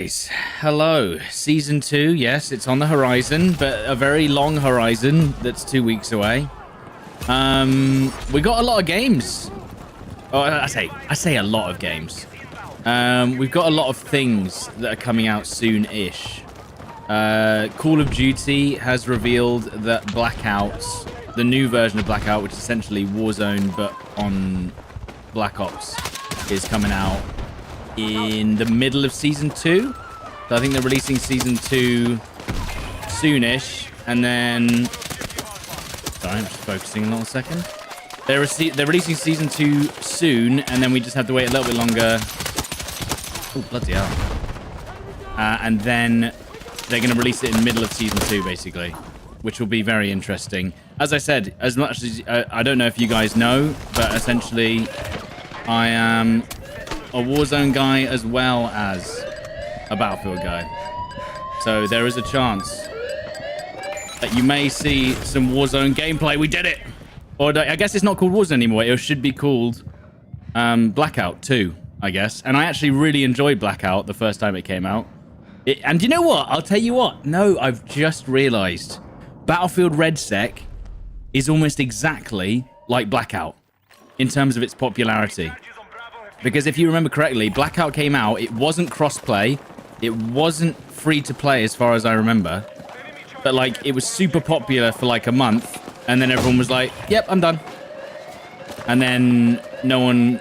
Hello, season 2. Yes, it's on the horizon, but a very long horizon that's 2 weeks away. We got a lot of games. Oh, I say a lot of games. We've got a lot of things that are coming out soon-ish. Call of Duty has revealed that Blackouts, the new version of Blackout, which is essentially Warzone but on Black Ops, is coming out in the middle of season 2. So I think they're releasing season 2 soonish, and then sorry, I'm just focusing a little second. They're releasing season 2 soon, and then we just have to wait a little bit longer. Oh, bloody hell. And then they're going to release it in the middle of season 2, basically, which will be very interesting. As I said, as much as I don't know if you guys know, but essentially I am a Warzone guy as well as a Battlefield guy. So there is a chance that you may see some Warzone gameplay. We did it! Or I guess it's not called Warzone anymore. It should be called Blackout 2, I guess. And I actually really enjoyed Blackout the first time it came out. And you know what? I'll tell you what. No, I've just realized Battlefield RedSec is almost exactly like Blackout in terms of its popularity. Because if you remember correctly, Blackout came out, it wasn't cross-play, it wasn't free-to-play as far as I remember, but like it was super popular for like a month, and then everyone was like, yep, I'm done. And then no one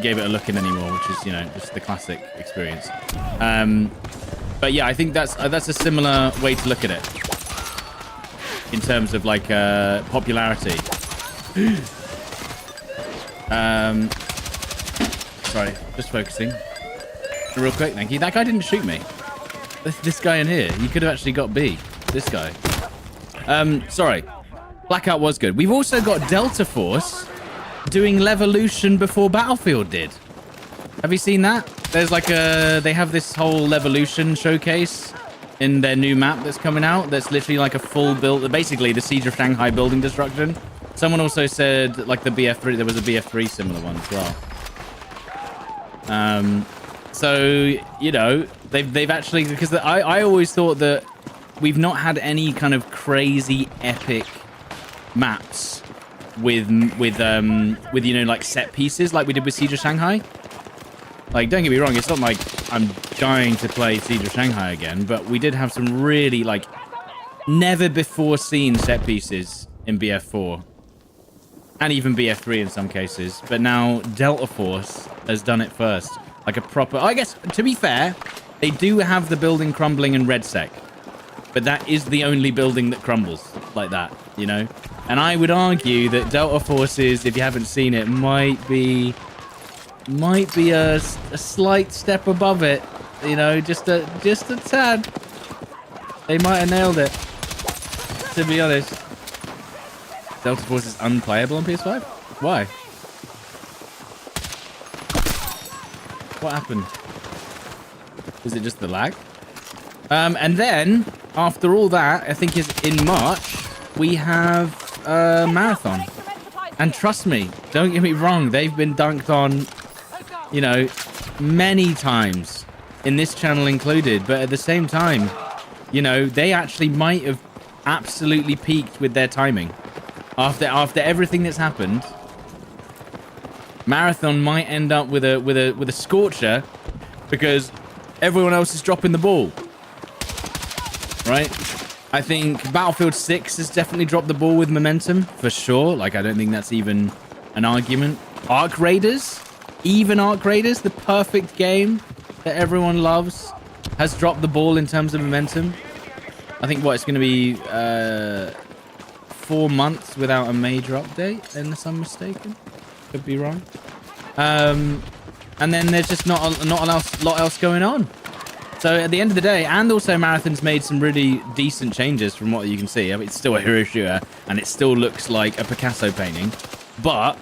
gave it a look in anymore, which is, you know, just the classic experience. But yeah, I think that's a similar way to look at it in terms of like popularity. Sorry, just focusing. Real quick, thank you. That guy didn't shoot me. This guy in here, you could have actually got B. This guy. Sorry. Blackout was good. We've also got Delta Force doing Levolution before Battlefield did. Have you seen that? There's like they have this whole Levolution showcase in their new map that's coming out. That's literally like a full build, basically the Siege of Shanghai building destruction. Someone also said like the BF3, there was a BF3 similar one as well. So, you know, they've actually, because I always thought that we've not had any kind of crazy epic maps with you know, like set pieces like we did with Siege of Shanghai. Like, don't get me wrong, it's not like I'm dying to play Siege of Shanghai again, but we did have some really like never before seen set pieces in BF4 and even BF3 in some cases. But now Delta Force has done it first. Like a proper... I guess, to be fair, they do have the building crumbling in RedSec. But that is the only building that crumbles like that, you know? And I would argue that Delta Forces, if you haven't seen it, might be a slight step above it. You know, just a tad. They might have nailed it, to be honest. Delta Force is unplayable on PS5? Why? What happened? Is it just the lag? And then, after all that, I think is in March, we have Marathon. And trust me, don't get me wrong, they've been dunked on, you know, many times, in this channel included. But at the same time, you know, they actually might have absolutely peaked with their timing. After everything that's happened, Marathon might end up with a scorcher because everyone else is dropping the ball. Right? I think Battlefield 6 has definitely dropped the ball with momentum for sure. Like, I don't think that's even an argument. Arc Raiders, the perfect game that everyone loves, has dropped the ball in terms of momentum. I think it's going to be 4 months without a major update, unless I'm mistaken. Could be wrong. And then there's just not a lot else going on. So at the end of the day, and also Marathon's made some really decent changes from what you can see. I mean, it's still a hero shooter, and it still looks like a Picasso painting. But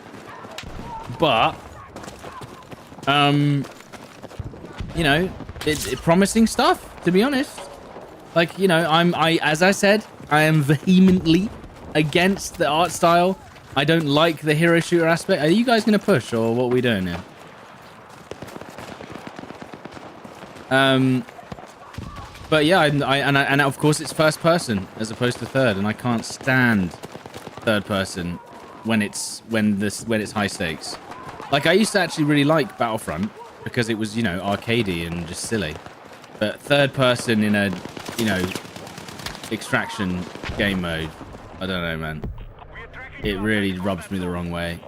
you know, it's promising stuff, to be honest. Like, you know, as I said, I am vehemently against the art style. I don't like the hero shooter aspect. Are you guys going to push, or what are we doing here? But yeah, and of course it's first person as opposed to third, and I can't stand third person when it's high stakes. Like, I used to actually really like Battlefront because it was, you know, arcadey and just silly. But third person in a, you know, extraction game mode, I don't know, man. It really rubs me the wrong way.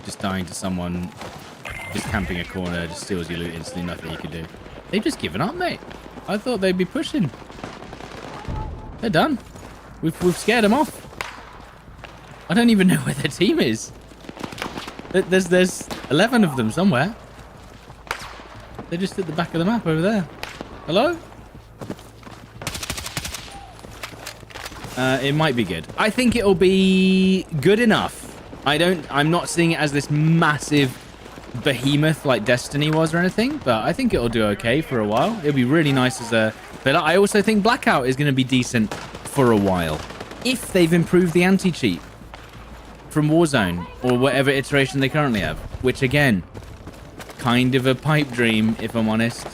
Just dying to someone, just camping a corner, just steals your loot instantly, nothing you can do. They've just given up, mate. I thought they'd be pushing. They're done. We've scared them off. I don't even know where their team is. There's 11 of them somewhere. They're just at the back of the map over there. Hello? It might be good. I think it'll be good enough. I'm not seeing it as this massive behemoth like Destiny was or anything, but I think it'll do okay for a while. It'll be really nice as a filler. I also think Blackout is going to be decent for a while if they've improved the anti-cheat from Warzone or whatever iteration they currently have, which again, kind of a pipe dream if I'm honest.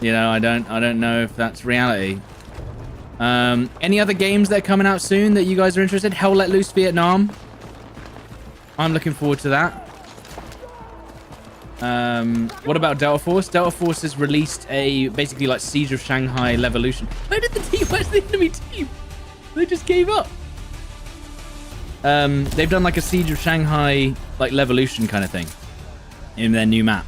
You know, I don't know if that's reality. Any other games that are coming out soon that you guys are interested? Hell Let Loose Vietnam. I'm looking forward to that. What about Delta Force? Delta Force has released a basically like Siege of Shanghai Levolution. Where's the enemy team? They just gave up. They've done like a Siege of Shanghai like Levolution kind of thing in their new map.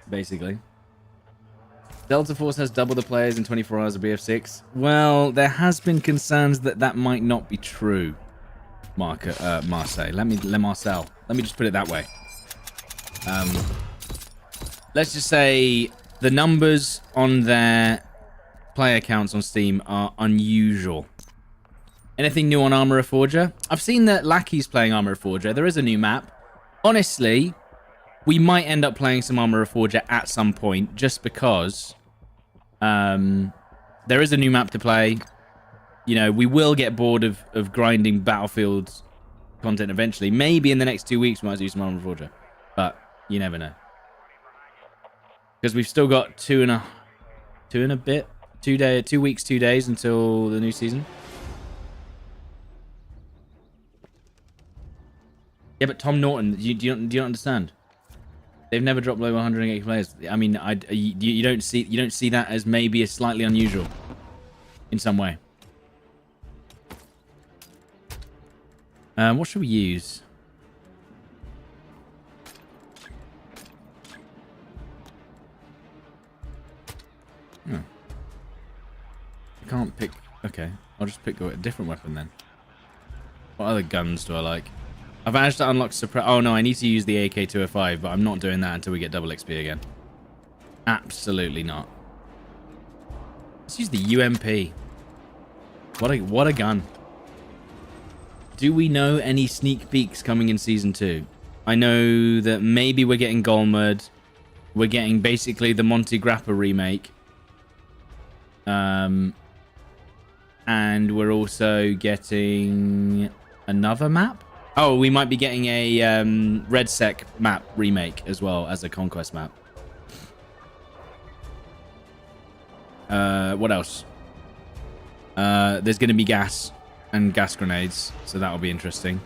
Basically. Delta Force has double the players in 24 hours of BF6. Well, there has been concerns that might not be true. Marseille. Let me just put it that way. Let's just say the numbers on their player counts on Steam are unusual. Anything new on Armorer Forger? I've seen that Lackey's playing Armorer Forger. There is a new map. Honestly, we might end up playing some Armorer Forger at some point, just because there is a new map to play. You know, we will get bored of grinding Battlefield content eventually. Maybe in the next 2 weeks we might do some Armorer Forger, but you never know. Because we've still got 2 weeks, 2 days until the new season. Yeah, but Tom Norton, do you not understand? They've never dropped below 180 players. I mean, you don't see that as maybe as slightly unusual in some way. What should we use? I can't pick. Okay, I'll just pick a different weapon then. What other guns do I like? I've managed to unlock suppress. Oh no, I need to use the AK-205, but I'm not doing that until we get double XP again. Absolutely not. Let's use the UMP. What a gun. Do we know any sneak peeks coming in Season 2? I know that maybe we're getting Golmud. We're getting basically the Monty Grappa remake. And we're also getting another map? Oh, we might be getting a Red Sec map remake as well as a Conquest map. What else? There's going to be gas and gas grenades, so that'll be interesting.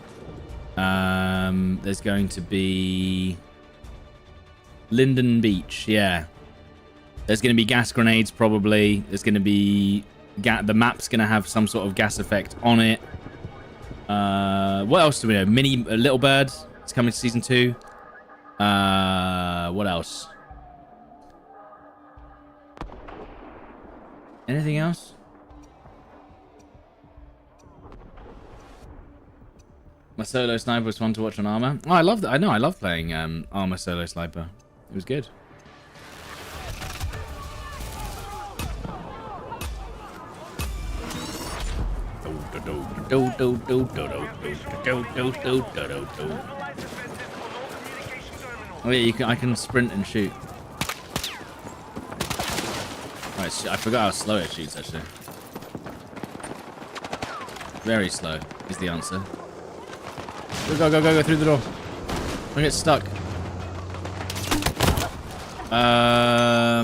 There's going to be Linden Beach, yeah. There's going to be gas grenades probably. There's going to be the map's going to have some sort of gas effect on it. What else do we know? Little Bird. It's coming to Season 2. What else? Anything else? My solo sniper was fun to watch on Armor. Oh, I love that. I know. I love playing Armor solo sniper. It was good. Oh yeah, I can sprint and shoot. Right, I forgot how slow it shoots actually. Very slow is the answer. Go through the door. Don't get stuck. I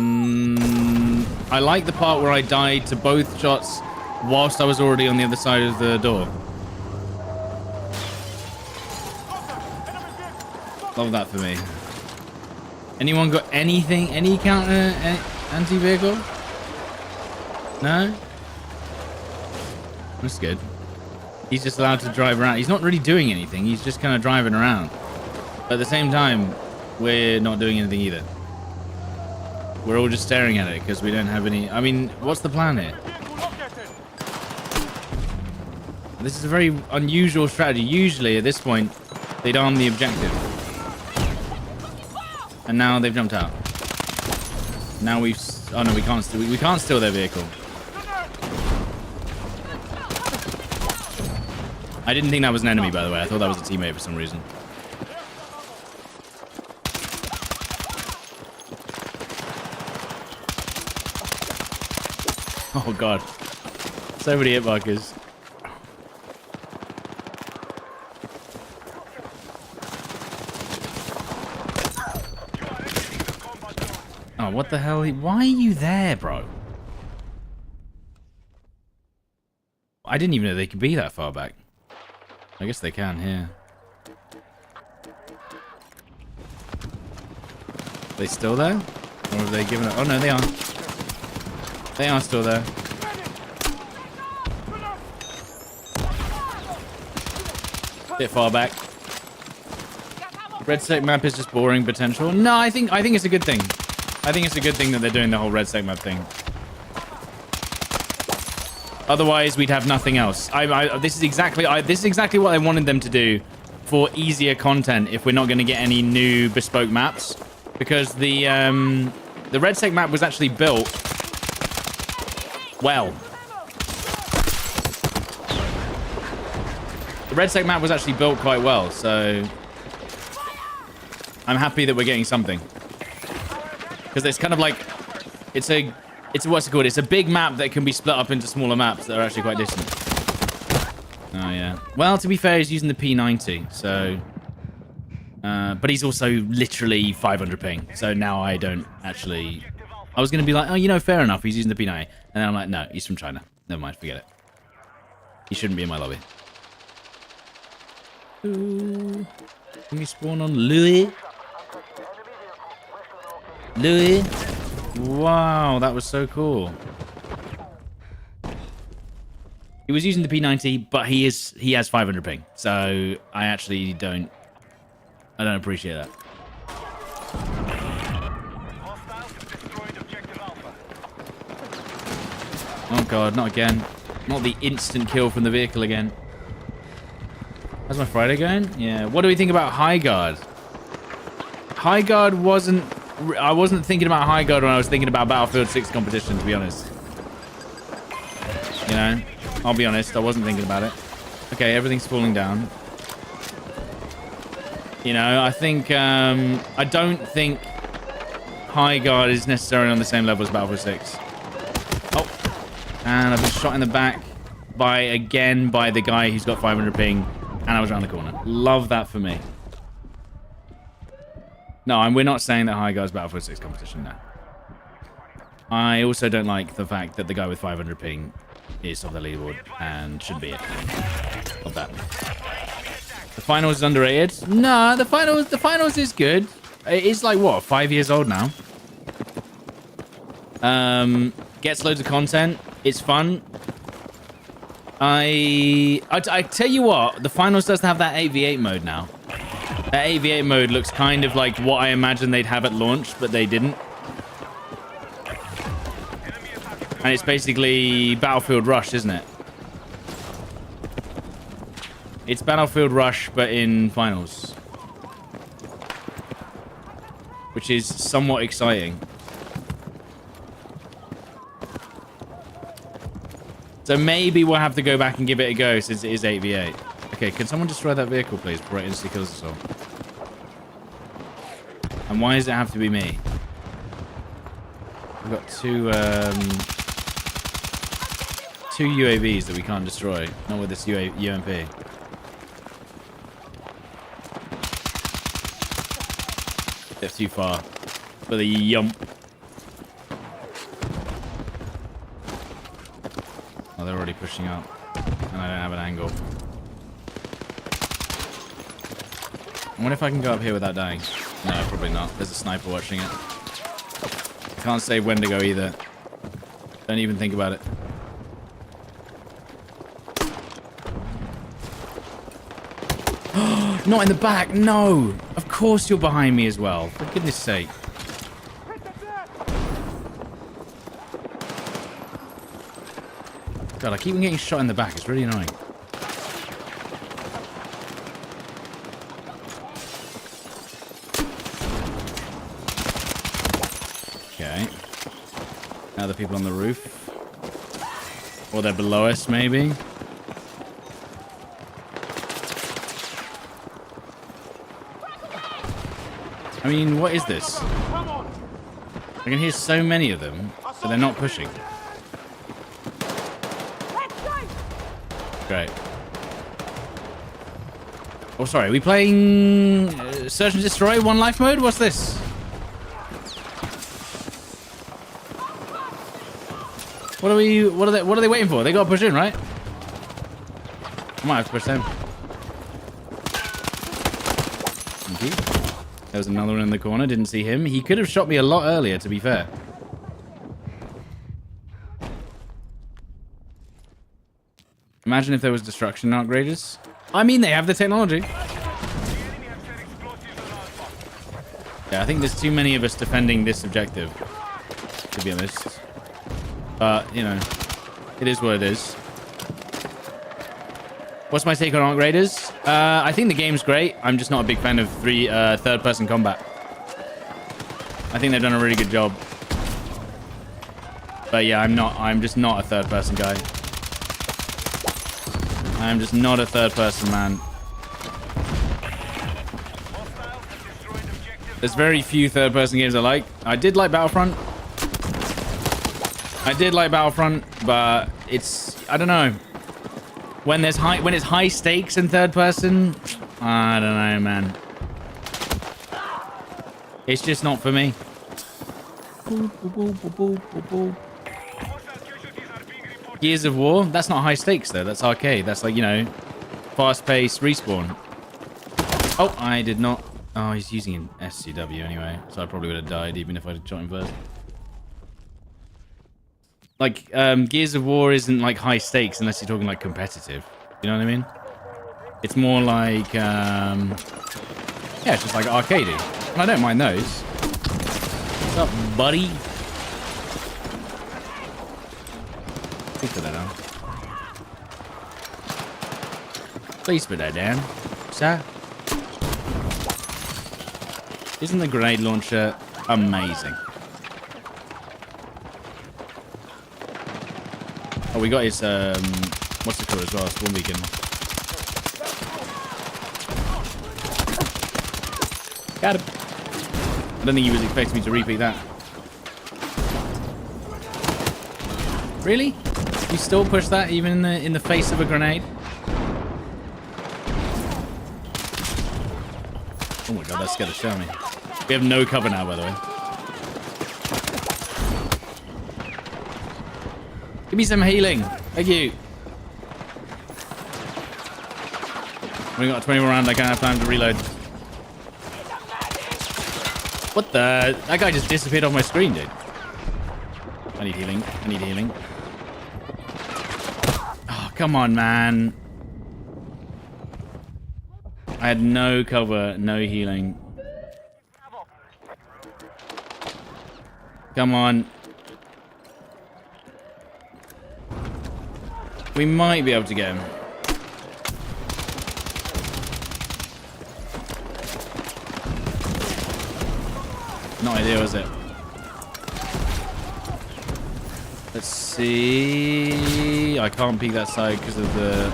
like the part where I died to both shots whilst I was already on the other side of the door. Love that for me. Anyone got anything? Any counter anti-vehicle? No? That's good. He's just allowed to drive around. He's not really doing anything. He's just kind of driving around. But at the same time, we're not doing anything either. We're all just staring at it because we don't have any... I mean, what's the plan here? This is a very unusual strategy. Usually, at this point, they'd arm the objective. And now they've jumped out. Now we've... Oh, no, we can't steal their vehicle. I didn't think that was an enemy, by the way. I thought that was a teammate for some reason. Oh, God. So many hit markers. Oh, what the hell? Why are you there, bro? I didn't even know they could be that far back. I guess they can here. They still there? Or have they given up? Oh, no, they are. They are still there. Bit far back. Red sec map is just boring potential. No, I think it's a good thing. I think it's a good thing that they're doing the whole red sec map thing. Otherwise, we'd have nothing else. This is exactly what I wanted them to do for easier content. If we're not going to get any new bespoke maps, because the red sec map was actually built well. The red sec map was actually built quite well, so I'm happy that we're getting something. Because it's kind of like it's what's it called? It's a big map that can be split up into smaller maps that are actually quite distant. Oh yeah. Well, to be fair, he's using the P90, so but he's also literally 500 ping. So now I don't actually. I was gonna be like, oh, you know, fair enough. He's using the P90, and then I'm like, no, he's from China. Never mind, forget it. He shouldn't be in my lobby. Ooh. Can we spawn on Louis? Louis? Wow, that was so cool. He was using the P90, but he has 500 ping. So I actually don't appreciate that. Oh god, not again. Not the instant kill from the vehicle again. How's my Friday going? Yeah. What do we think about High Guard? High Guard wasn't... I wasn't thinking about High Guard when I was thinking about Battlefield 6 competition, to be honest. You know? I'll be honest, I wasn't thinking about it. Okay, everything's falling down. You know, I think... I don't think High Guard is necessarily on the same level as Battlefield 6. Oh. And I've been shot in the back by the guy who's got 500 ping. And I was around the corner. Love that for me. No, we're not saying that High Guard's Battlefield 6 competition now. I also don't like the fact that the guy with 500 ping is on the leaderboard and should be it. Love that. The finals is underrated? No, the finals is good. It's like, what, 5 years old now? Gets loads of content. It's fun. I tell you what, the finals doesn't have that 8v8 mode now. That 8v8 mode looks kind of like what I imagined they'd have at launch, but they didn't. And it's basically Battlefield Rush, isn't it? It's Battlefield Rush, but in finals. Which is somewhat exciting. So maybe we'll have to go back and give it a go since it is 8v8. Okay, can someone destroy that vehicle, please, before it instantly kills us all? And why does it have to be me? We've got two UAVs that we can't destroy. Not with this UMP. Bit too far. For the yump. Oh, they're already pushing up. And I don't have an angle. I wonder if I can go up here without dying. No, probably not. There's a sniper watching it. I can't say when to go either. Don't even think about it. Not in the back. No. Of course you're behind me as well. For goodness sake. God, I keep on getting shot in the back. It's really annoying. Okay. Now the people on the roof. Or they're below us, maybe. I mean, what is this? I can hear so many of them, but they're not pushing. Great. Oh, sorry. Are we playing Search and Destroy One Life mode? What's this? What are they waiting for? They got to push in, right? I might have to push them. Thank you. There was another one in the corner. Didn't see him. He could have shot me a lot earlier, to be fair. Imagine if there was destruction upgraders. I mean, they have the technology. Yeah, I think there's too many of us defending this objective, to be honest. But, you know, it is what it is. What's my take on Arc Raiders? I think the game's great. I'm just not a big fan of third-person combat. I think they've done a really good job. But yeah, I'm just not a third-person guy. I'm just not a third-person man. There's very few third-person games I like. I did like Battlefront. But it's, I don't know. When it's high stakes in third person, I don't know, man. It's just not for me. Gears of War, that's not high stakes though. That's arcade. That's like, you know, fast-paced respawn. Oh, I did not. Oh, he's using an SCW anyway, so I probably would have died even if I'd shot him first. Like, Gears of War isn't like high stakes unless you're talking like competitive. You know what I mean? It's more like, yeah, it's just like arcadey. And I don't mind those. What's up, buddy? Please put that down. Please put that down, sir. Isn't the grenade launcher amazing? Oh, we got his, what's it called as well? Spawn beacon. Got him. I don't think he was expecting me to repeat that. Really? You still push that even in the face of a grenade? Oh my god, that scared the shit out of me. We have no cover now, by the way. Give me some healing. Thank you. We got 20 more rounds. I can't have time to reload. What the? That guy just disappeared off my screen, dude. I need healing. I need healing. Oh, come on, man. I had no cover, no healing. Come on. We might be able to get him. No idea, was it? Let's see. I can't peek that side because of the.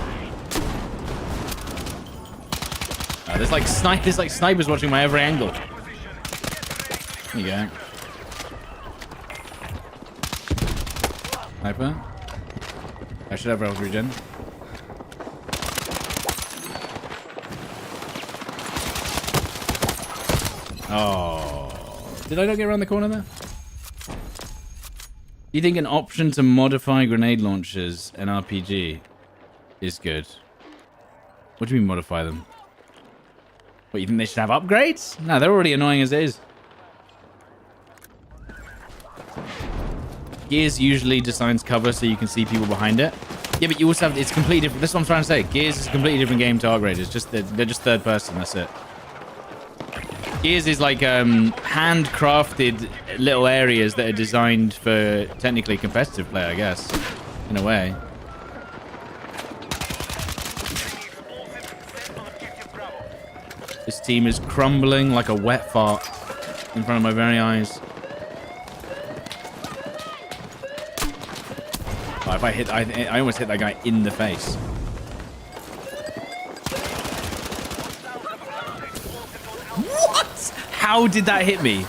There's like snipers watching my every angle. There you go. Sniper. I should have health regen. Oh, Did I not get around the corner there? Do you think an option to modify grenade launchers and RPG is good? What do you mean modify them? What, you think they should have upgrades? No, they're already annoying as it is. Gears usually designs cover so you can see people behind it. Yeah, but you also have, it's completely different. That's what I'm trying to say. Gears is a completely different game to Arc Raid. It's just, they're just third person, that's it. Gears is like handcrafted little areas that are designed for technically competitive play, I guess, in a way. This team is crumbling like a wet fart in front of my very eyes. Oh, if I hit, I almost hit that guy in the face. What? How did that hit me?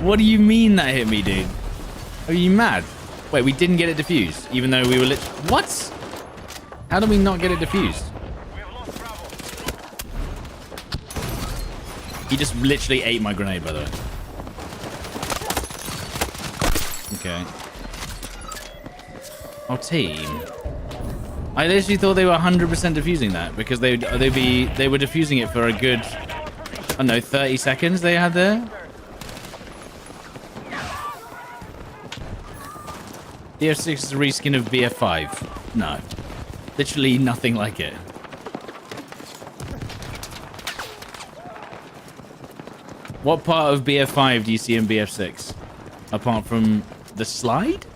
What do you mean that hit me, dude? Are you mad? Wait, we didn't get it defused, even though we were What? How did we not get it defused? He just literally ate my grenade, by the way. Okay. Oh, team. I literally thought they were 100% defusing that because they were defusing it for a good, I don't know, 30 seconds they had there. BF6 is a reskin of BF5. No. Literally nothing like it. What part of BF5 do you see in BF6? Apart from the slide?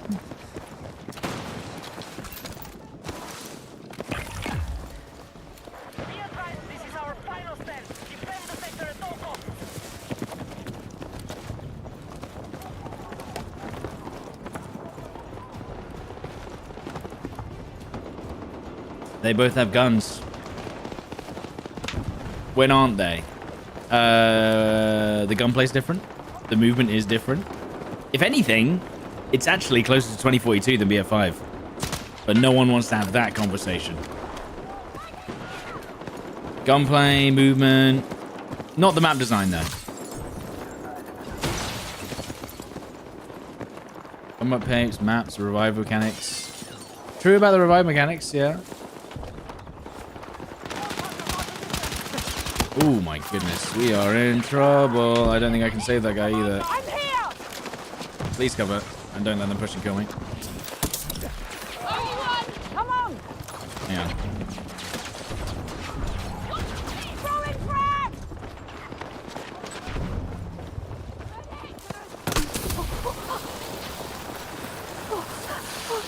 They both have guns. When aren't they? The gunplay's different. The movement is different. If anything, it's actually closer to 2042 than BF5. But no one wants to have that conversation. Gunplay, movement. Not the map design, though. Combat pace, maps, revive mechanics. True about the revive mechanics, yeah. Oh my goodness, we are in trouble. I don't think I can save that guy either. I'm here. Please cover and don't let them push and kill me. Come on. Hang on.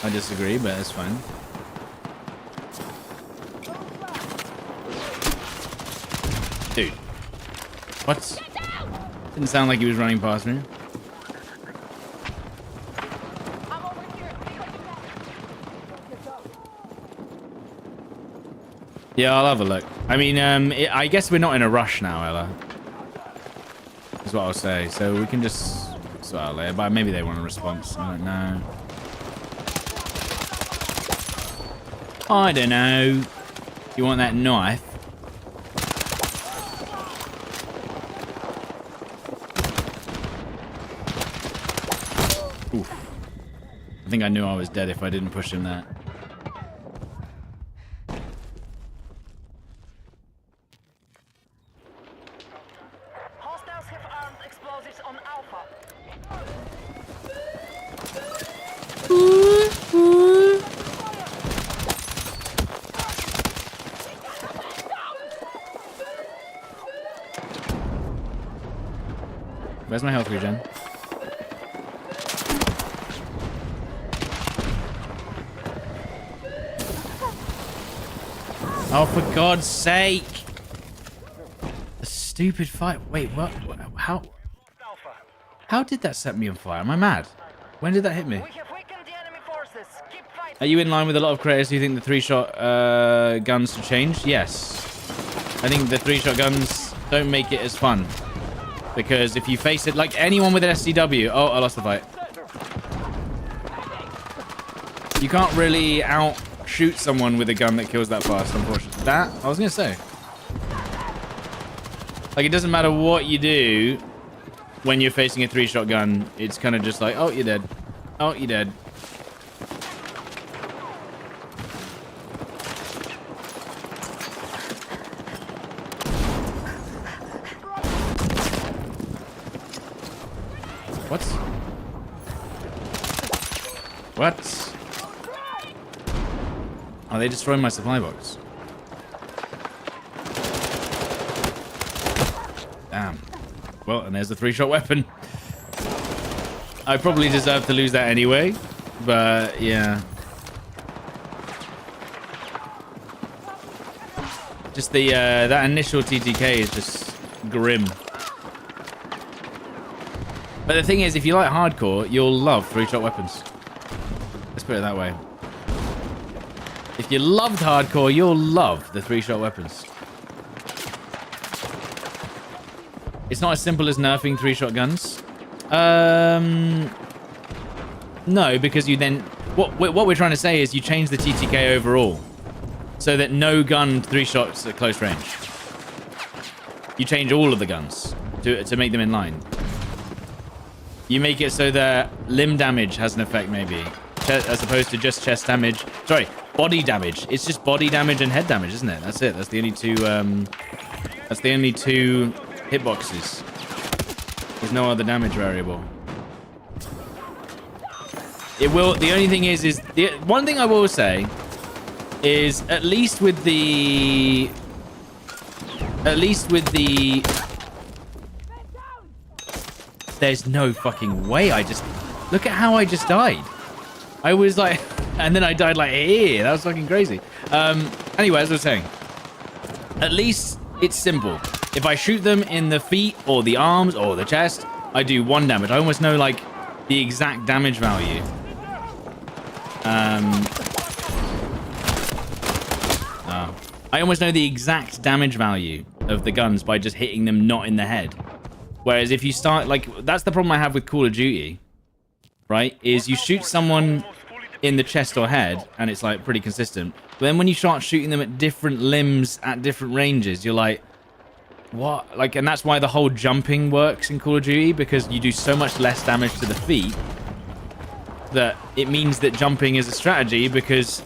I disagree, but it's fine. Dude. What? Didn't sound like he was running past me. Yeah, I'll have a look. I mean, I guess we're not in a rush now, Ella. Is what I'll say. So we can just sort out later. But maybe they want a response. I don't know. I don't know. You want that knife? Oof. I think I knew I was dead if I didn't push him there. Hostiles have armed explosives on Alpha. Where's my health regen? Oh, for God's sake! A stupid fight. Wait, what? How? How did that set me on fire? Am I mad? When did that hit me? We have weakened the enemy forces. Keep fighting. Are you in line with a lot of creators who think the 3-shot guns should change? Yes. I think the 3-shot guns don't make it as fun. Because if you face it, like anyone with an SCW... Oh, I lost the fight. You can't really outshoot someone with a gun that kills that fast, unfortunately. That? I was going to say. Like, it doesn't matter what you do. when you're facing a 3-shot gun, it's kind of just like, oh, you're dead. Oh, you're dead. What? What? Oh, they destroyed my supply box. Damn. Well, and there's the 3-shot weapon. I probably deserve to lose that anyway, but yeah. Just the that initial TTK is just grim. But the thing is, if you like hardcore, you'll love 3-shot weapons. Let's put it that way. If you loved hardcore, you'll love the 3-shot weapons. It's not as simple as nerfing 3-shot guns. No, because you then... What we're trying to say is you change the TTK overall. So that no gun 3-shots at close range. You change all of the guns to make them in line. You make it so that limb damage has an effect, maybe. As opposed to just chest damage. Sorry, body damage. It's just body damage and head damage, isn't it? That's it. That's the only two... that's the only two hitboxes. There's no other damage variable. It will... The only thing is... The one thing I will say is at least with the... There's no fucking way I just... Look at how I just died. I was like... And then I died like here. That was fucking crazy. Anyway, as I was saying. At least it's simple. If I shoot them in the feet or the arms or the chest, I do 1 damage. I almost know like the exact damage value. I almost know the exact damage value of the guns by just hitting them not in the head. Whereas if you start, like, that's the problem I have with Call of Duty, right? Is you shoot someone in the chest or head, and it's, like, pretty consistent. But then when you start shooting them at different limbs at different ranges, you're like, what? Like, and that's why the whole jumping works in Call of Duty, because you do so much less damage to the feet that it means that jumping is a strategy, because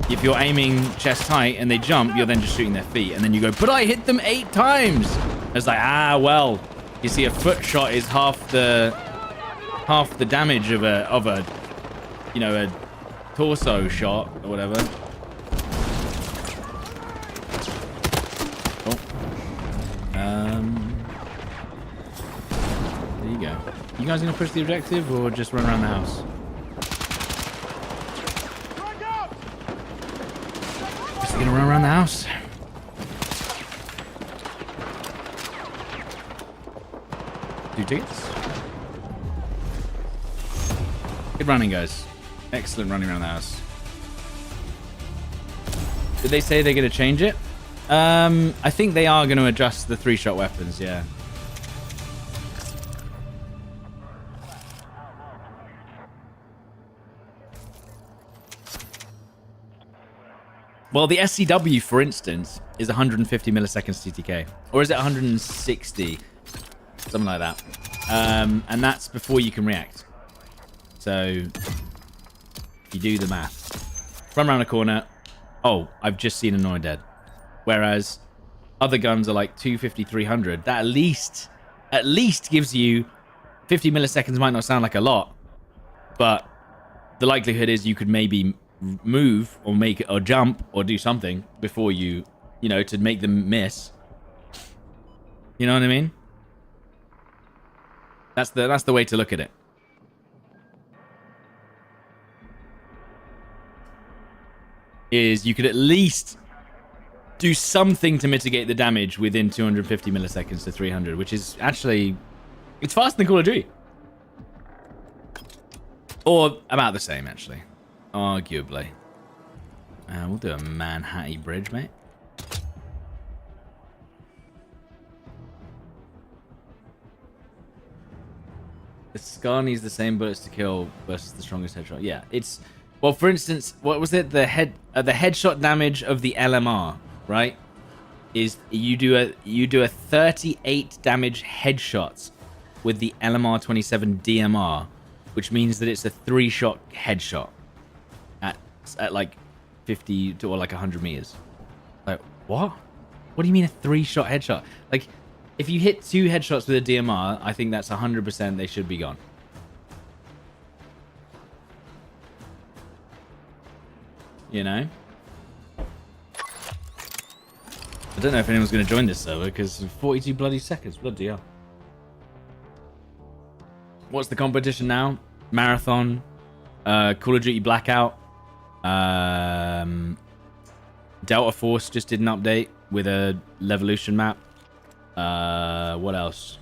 if you're aiming chest height and they jump, you're then just shooting their feet. And then you go, but I hit them 8 times! It's like, well... You see, a foot shot is half the damage of a you know, a torso shot or whatever. Oh. There you go. You guys gonna push the objective or just run around the house? Just gonna run around the house. Two tickets. Good running, guys. Excellent running around the house. Did they say they're going to change it? I think they are going to adjust the 3-shot weapons, yeah. Well, the SCW, for instance, is 150 milliseconds TTK. Or is it 160? Something like that. And that's before you can react. So, you do the math. Run around a corner. Oh, I've just seen Annoy dead. Whereas, other guns are like 250, 300. That at least gives you 50 milliseconds might not sound like a lot. But the likelihood is you could maybe move or make it or jump or do something before you know, to make them miss. You know what I mean? That's the way to look at it. Is you could at least do something to mitigate the damage within 250 milliseconds to 300, which is actually... It's faster than Call of Duty. Or about the same, actually. Arguably. We'll do a Manhattan bridge, mate. The Scar needs the same bullets to kill versus the strongest headshot. Yeah, it's... Well, for instance, what was it? The headshot damage of the LMR, right? Is you do a 38 damage headshots with the LMR-27 DMR, which means that it's a 3-shot headshot at like 50 to or like 100 meters. Like, what? What do you mean a 3-shot headshot? Like, if you hit 2 headshots with a DMR, I think that's 100% they should be gone. You know? I don't know if anyone's going to join this server because 42 bloody seconds. Bloody hell. What's the competition now? Marathon, Call of Duty Blackout, Delta Force just did an update with a Levolution map. What else?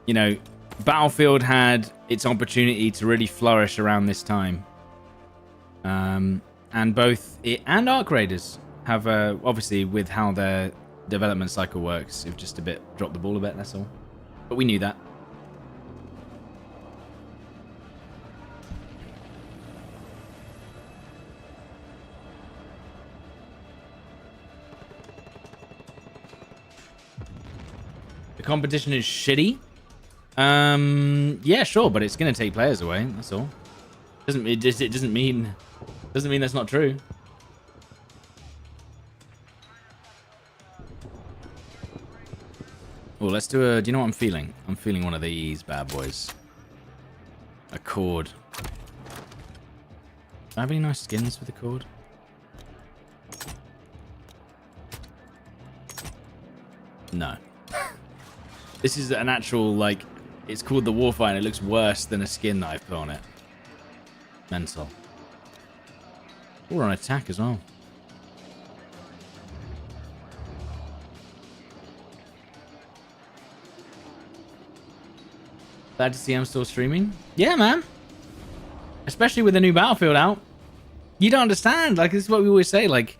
You know, Battlefield had its opportunity to really flourish around this time. And both it and Arc Raiders have, obviously, with how their development cycle works, they've just dropped the ball a bit, that's all. But we knew that. The competition is shitty. Yeah, sure, but it's gonna take players away. That's all. It doesn't mean that's not true. Well, let's do a. Do you know what I'm feeling? I'm feeling one of these bad boys. A cord. Do I have any nice skins for the cord? No. This is an actual, like, it's called the Warfighter and it looks worse than a skin that I've put on it. Mental. We're on attack as well. Glad to see I'm still streaming. Yeah, man. Especially with the new Battlefield out. You don't understand. Like, this is what we always say. Like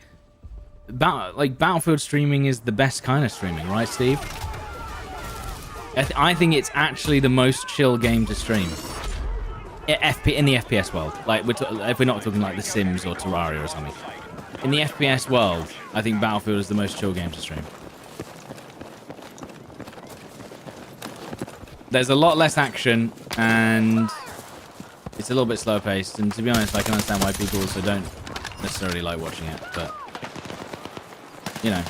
Battlefield streaming is the best kind of streaming, right, Steve? I think it's actually the most chill game to stream. In the FPS world. Like, if we're not talking like The Sims or Terraria or something. In the FPS world, I think Battlefield is the most chill game to stream. There's a lot less action, and it's a little bit slower paced. And to be honest, I can understand why people also don't necessarily like watching it, but you know.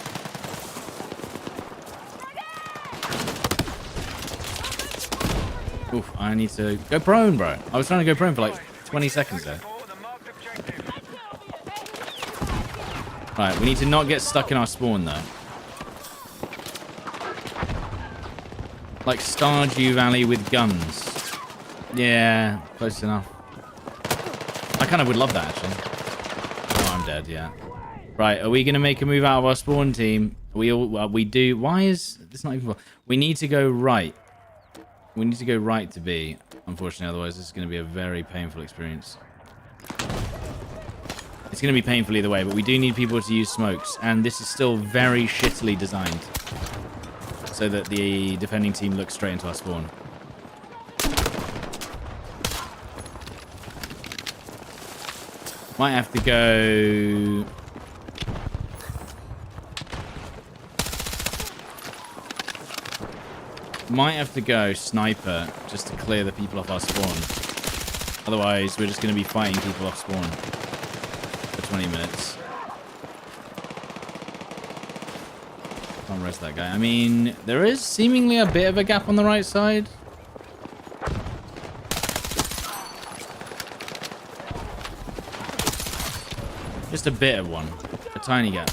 Oof, I need to go prone, bro. I was trying to go prone for like 20 seconds there. Right, we need to not get stuck in our spawn, though. Like Stardew Valley with guns. Yeah, close enough. I kind of would love that, actually. Oh, I'm dead, yeah. Right, are we going to make a move out of our spawn team? We do. Why is this not even... We need to go right. We need to go right to B, unfortunately, otherwise this is going to be a very painful experience. It's going to be painful either way, but we do need people to use smokes, and this is still very shittily designed, so that the defending team looks straight into our spawn. Might have to go... Might have to go sniper just to clear the people off our spawn. Otherwise, we're just going to be fighting people off spawn for 20 minutes. Can't rest that guy. I mean, there is seemingly a bit of a gap on the right side. Just a bit of one. A tiny gap.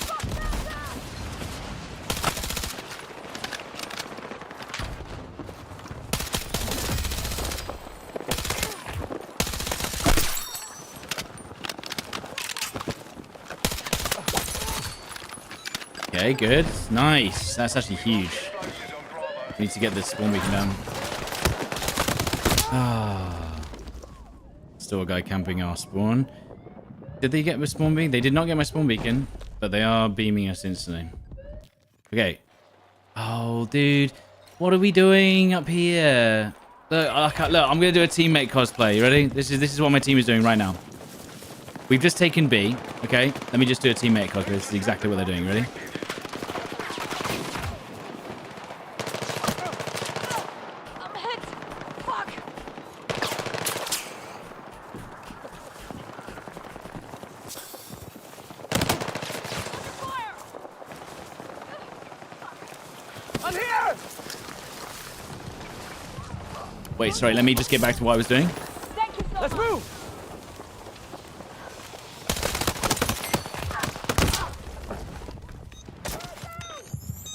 Okay, good. Nice. That's actually huge. We need to get this spawn beacon down. Ah. Still a guy camping our spawn. Did they get my spawn beacon? They did not get my spawn beacon, but they are beaming us instantly. Okay. Oh, dude. What are we doing up here? Look, I'm going to do a teammate cosplay. You ready? This is what my team is doing right now. We've just taken B. Okay, let me just do a teammate clock. This is exactly what they're doing. Ready? I'm hit. Fuck. I'm here. Wait, sorry. Let me just get back to what I was doing. Thank you so Let's much. move.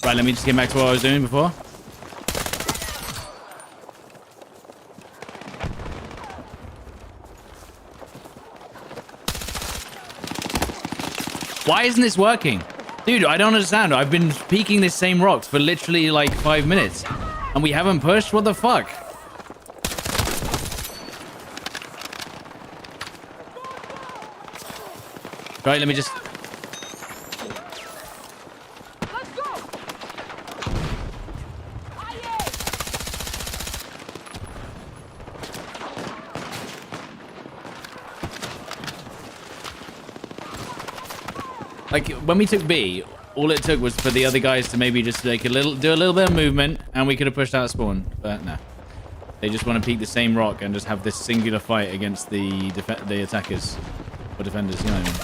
Right, let me just get back to what I was doing before. Why isn't this working? Dude, I don't understand. I've been peeking this same rocks for literally like 5 minutes. And we haven't pushed? What the fuck? Right, let me just... Let's go. Aye. Like, when we took B, all it took was for the other guys to maybe just like do a little bit of movement, and we could have pushed out spawn. But no. They just want to peek the same rock and just have this singular fight against the attackers. Or defenders, you know what I mean?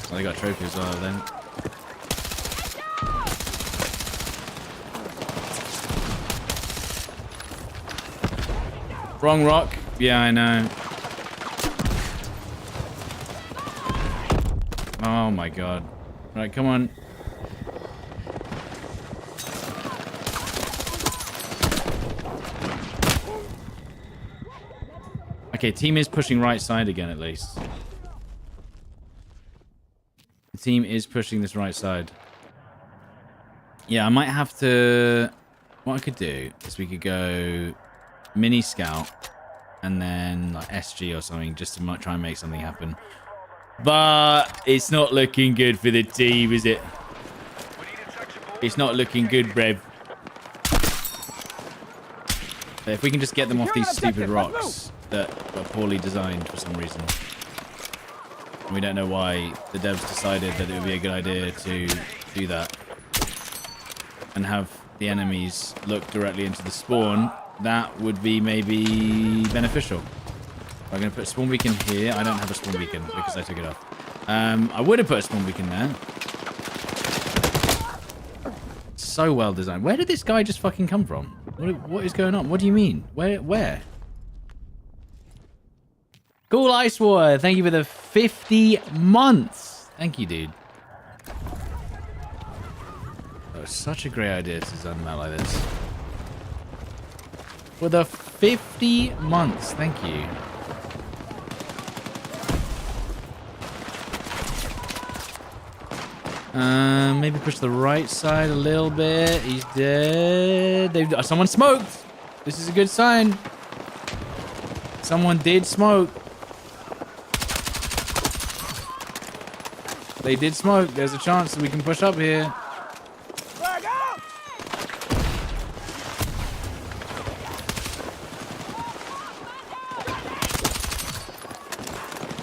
Well, they got trophies as well, then. Wrong rock. Yeah, I know. Oh my god. Right, come on. Okay, team is pushing right side again, at least. The team is pushing this right side. Yeah, I might have to... What I could do is we could go mini scout and then like SG or something just to try and make something happen. But it's not looking good for the team, is it? It's not looking good, Brev. But if we can just get them off these stupid rocks that are poorly designed for some reason. And we don't know why the devs decided that it would be a good idea to do that. And have the enemies look directly into the spawn. That would be maybe beneficial. I'm going to put a spawn beacon here. I don't have a spawn beacon because I took it off. I would have put a spawn beacon there. So well designed. Where did this guy just fucking come from? What is going on? What do you mean? Where? Cool Ice War. Thank you for the 50 months. Thank you, dude. That was such a great idea to design them out like this. For the 50 months. Thank you. Maybe push the right side a little bit. He's dead. Someone smoked. This is a good sign. Someone did smoke. They did smoke. There's a chance that we can push up here.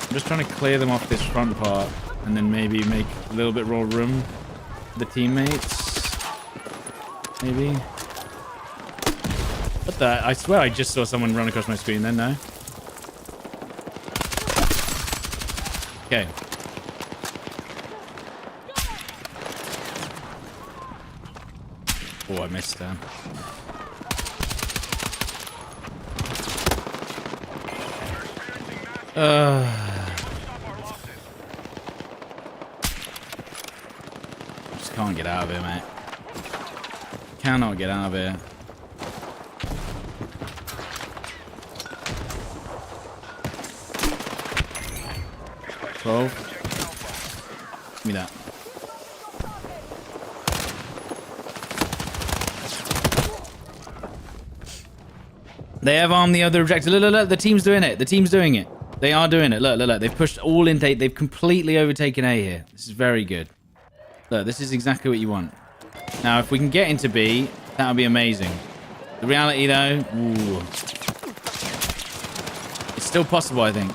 I'm just trying to clear them off this front part and then maybe make a little bit more room for the teammates. Maybe. What the? I swear I just saw someone run across my screen then, no? Okay. Oh, I missed that. Just can't get out of here, mate. Cannot get out of here. Give me that. They have armed the other objective. Look, look, look. The team's doing it. The team's doing it. They are doing it. Look, look, look. They've pushed all in. They've completely overtaken A here. This is very good. Look, this is exactly what you want. Now, if we can get into B, that would be amazing. The reality, though, ooh. It's still possible, I think.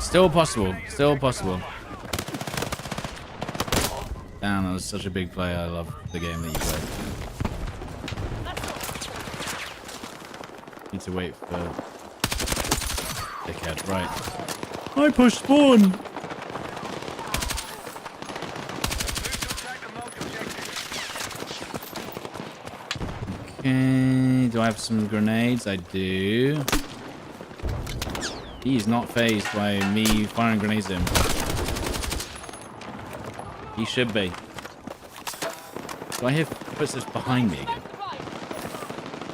Still possible. Still possible. Damn, that was such a big play. I love the game that you played. Need to wait for... Dickhead, right. I pushed spawn! Okay, do I have some grenades? I do. He's not phased by me firing grenades at him. He should be. Do I hear footsteps behind me again?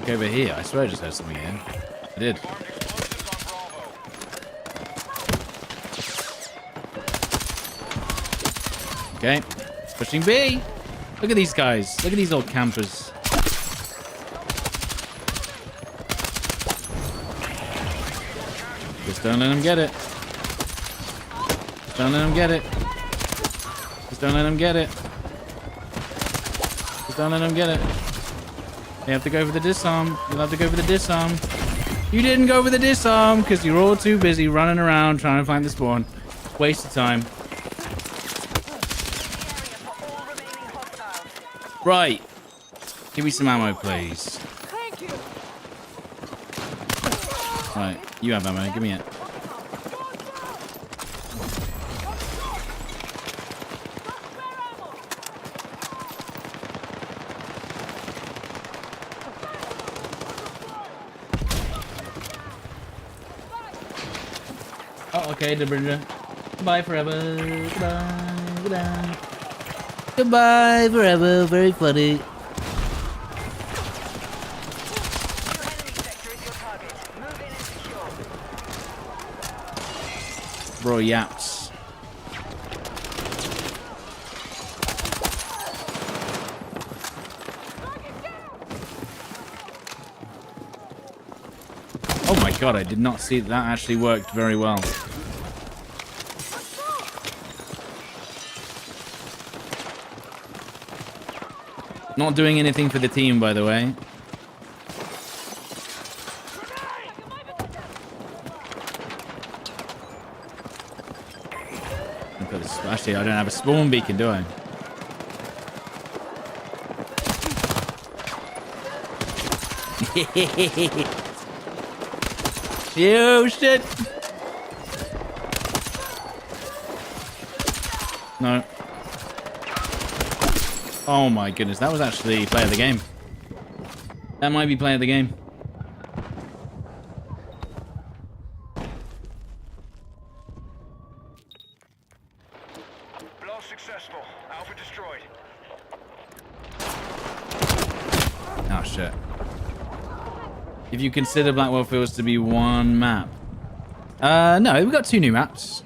Look over here. I swear I just heard something again. I did. Okay. Pushing B. Look at these guys. Look at these old campers. Just don't let them get it. Just don't let them get it. Just don't let them get it. Just don't let them get it. You have to go for the disarm. You'll have to go for the disarm. You didn't go for the disarm because you're all too busy running around trying to find the spawn. Waste of time. Right. Give me some ammo, please. Thank you. Right. You have ammo. Give me it. Oh, okay, Debrindra. Goodbye forever. Goodbye. Goodbye. Goodbye forever. Very funny. Enemy sector is your target. Move in and secure. Bro, yaps. Oh my god, I did not see that actually worked very well. Not doing anything for the team, by the way. Actually, I don't have a spawn beacon, do I? You shit! No. Oh my goodness, that was actually play of the game. That might be play of the game. Blow successful. Alpha destroyed. Oh shit. If you consider Blackwell Fields to be one map. No, we've got 2 new maps.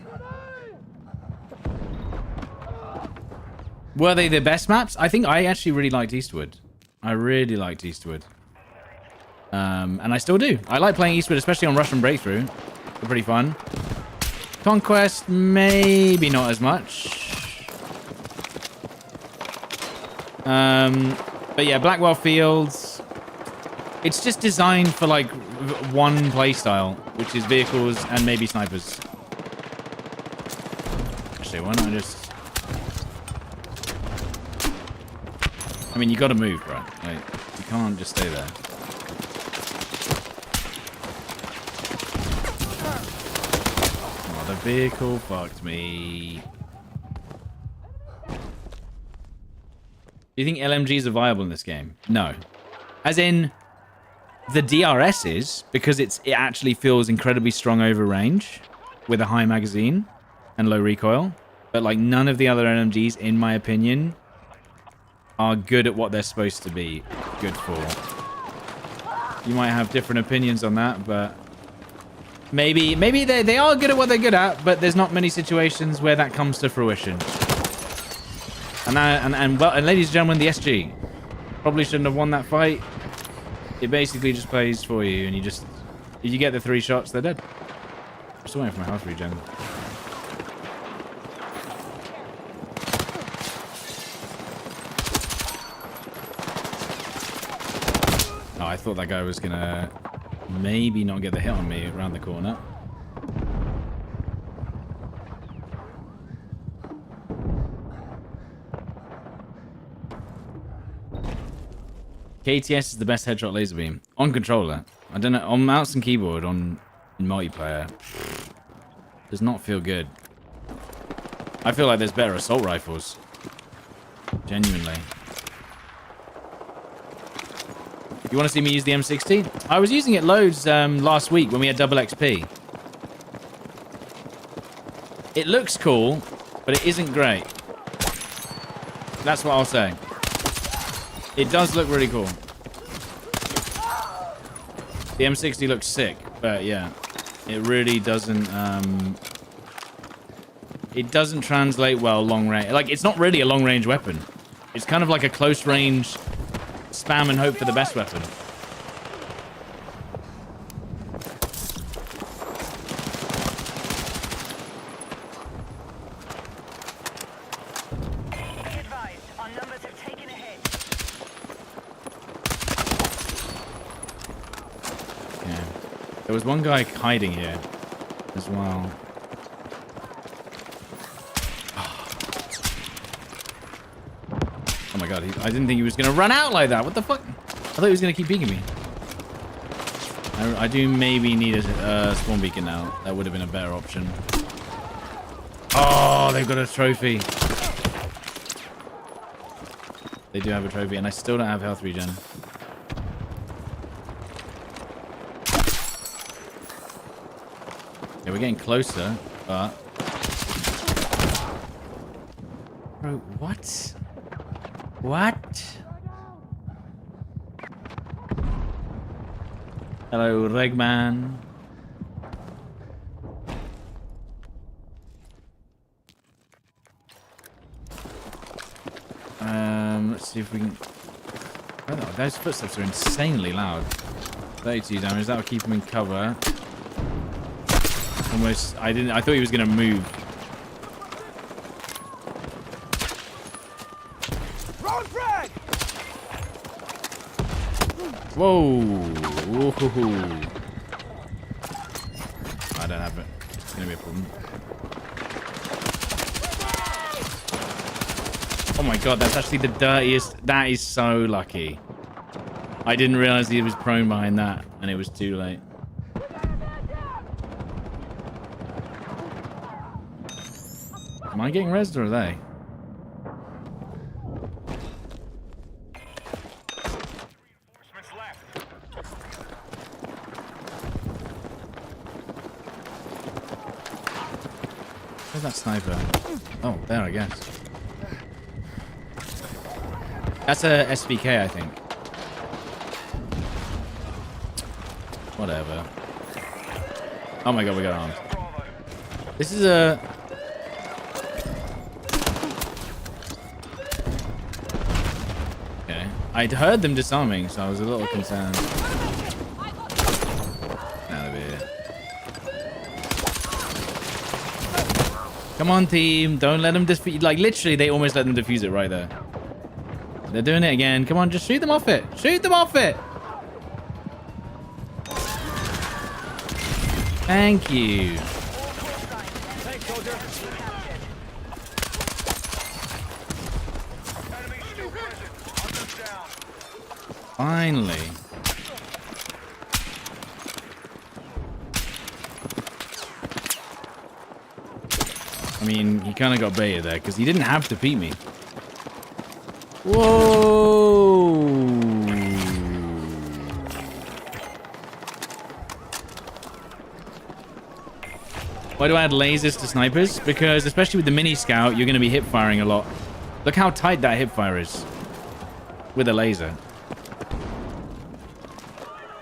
Were they the best maps? I think I actually really liked Eastwood. I really liked Eastwood. And I still do. I like playing Eastwood, especially on Russian Breakthrough. They're pretty fun. Conquest, maybe not as much. But yeah, Blackwell Fields. It's just designed for like one playstyle, which is vehicles and maybe snipers. Actually, why not I just... I mean, you gotta move, bro. Like, you can't just stay there. Oh, the vehicle fucked me. Do you think LMGs are viable in this game? No. As in, the DRS is, because it actually feels incredibly strong over range with a high magazine and low recoil. But, like, none of the other LMGs, in my opinion, are good at what they're supposed to be good for. You might have different opinions on that, but maybe they are good at what they're good at, but there's not many situations where that comes to fruition. And ladies and gentlemen, the SG probably shouldn't have won that fight. It basically just plays for you, and if you get the 3 shots, they're dead. I'm still waiting for my health regen. Oh, I thought that guy was gonna maybe not get the hit on me around the corner. KTS is the best headshot laser beam on controller. I don't know, on mouse and keyboard on in multiplayer does not feel good. I feel like there's better assault rifles. Genuinely. You want to see me use the M60? I was using it loads last week when we had double XP. It looks cool, but it isn't great. That's what I'll say. It does look really cool. The M60 looks sick, but yeah, it really doesn't. It doesn't translate well long range. Like, it's not really a long range weapon. It's kind of like a close range spam and hope for the best weapon. Be advised, our numbers have taken a hit. Yeah. There was one guy hiding here as well. Oh my god, I didn't think he was going to run out like that. What the fuck? I thought he was going to keep peeking me. I do maybe need a spawn beacon now. That would have been a better option. Oh, they've got a trophy. They do have a trophy, and I still don't have health regen. Yeah, we're getting closer, but... Bro, what? What? Hello, Regman. Let's see if we can... Oh, those footsteps are insanely loud. 32 damage. That'll keep him in cover. Almost... I thought he was going to move. Whoa! Whoa. I don't have it. It's gonna be a problem. Oh my god, that's actually the dirtiest. That is so lucky. I didn't realize he was prone behind that, and it was too late. Am I getting rezzed or are they? Where's that sniper? Oh, there, I guess. That's a SVK, I think. Whatever. Oh my god, we got armed. This is a... Okay. I'd heard them disarming, so I was a little concerned. Come on, team. Don't let them defuse. Like, literally, they almost let them defuse it right there. They're doing it again. Come on, just shoot them off it. Shoot them off it. Thank you. Thanks, soldier. Enemy still present. Hunt down. Finally. I mean, he kind of got baited there because he didn't have to beat me. Whoa! Why do I add lasers to snipers? Because especially with the mini scout, you're going to be hip firing a lot. Look how tight that hip fire is with a laser.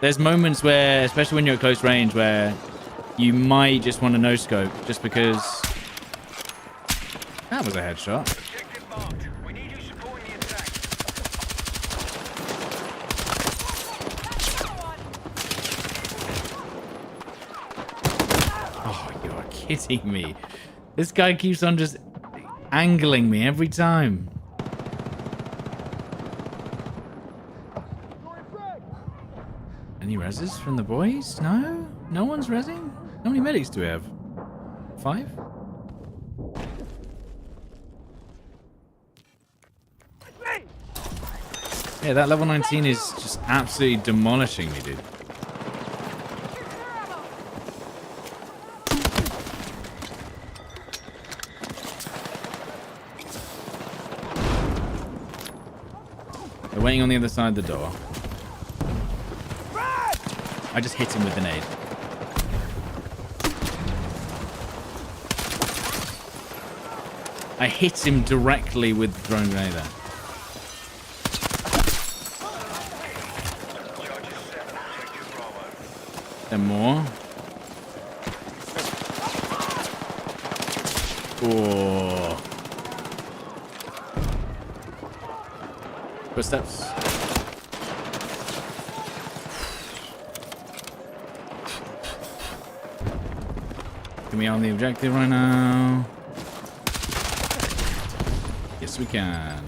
There's moments where, especially when you're at close range, where you might just want to no scope just because. That was a headshot. Objective marked. We need you supporting the attack. Oh, you are kidding me. This guy keeps on just angling me every time. Any reses from the boys? No? No one's resing? How many medics do we have? 5? Yeah, that level 19 is just absolutely demolishing me, dude. They're waiting on the other side of the door. I just hit him with an aid. I hit him directly with the thrown grenade there. And more. Oh. Footsteps. Can we on the objective right now? Yes, we can.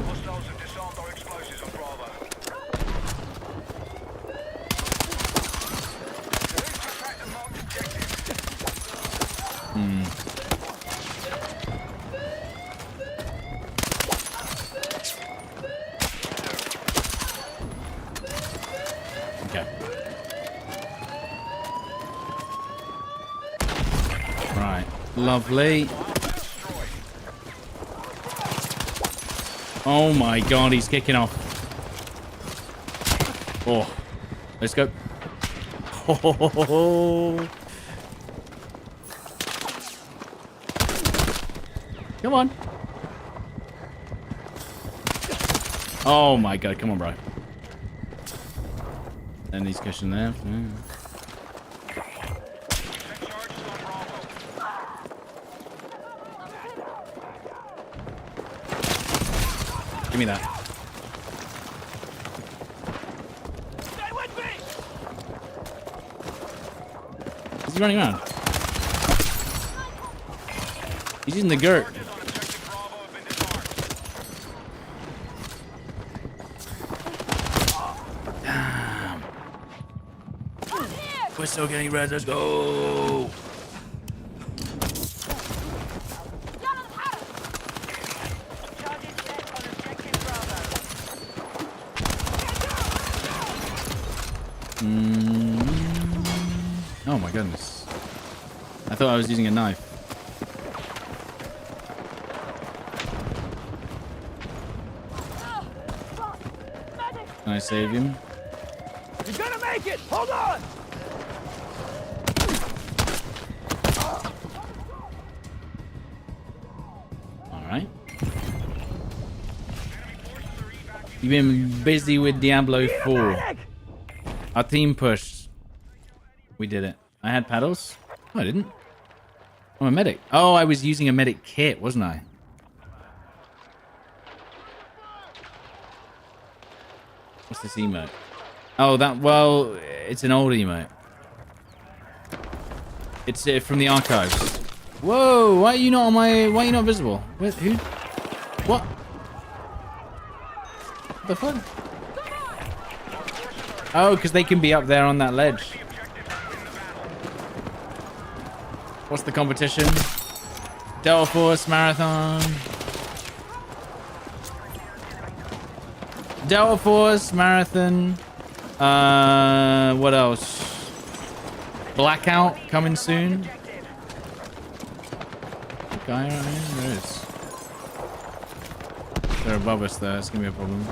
Hostiles have disarmed our explosives on Bravo. Move to attack the marked objective. Okay. Right. Lovely. Oh my god, he's kicking off. Oh. Let's go. Oh. Come on. Oh my god, come on, bro. And he's cushion there. Yeah. Give me that. Stay with me! Is he running around? He's using the girt. On objective Bravo have been disarmed. We're still getting red. Let's go. Charges set on objective Bravo. Oh my goodness. I thought I was using a knife. Can I save him? You're gonna make it! Hold on! Alright. You've been busy with Diablo 4. Our team pushed. We did it. I had paddles? No, I didn't. I'm a medic. Oh, I was using a medic kit, wasn't I? What's this emote? Oh, well, it's an old emote. It's from the archives. Whoa, why are you not on my... Why are you not visible? Who? What? The fuck? Oh, because they can be up there on that ledge. What's the competition? Delta Force Marathon. Delta Force Marathon. What else? Blackout coming soon. Guy right here? There it is. They're above us there. It's gonna be a problem.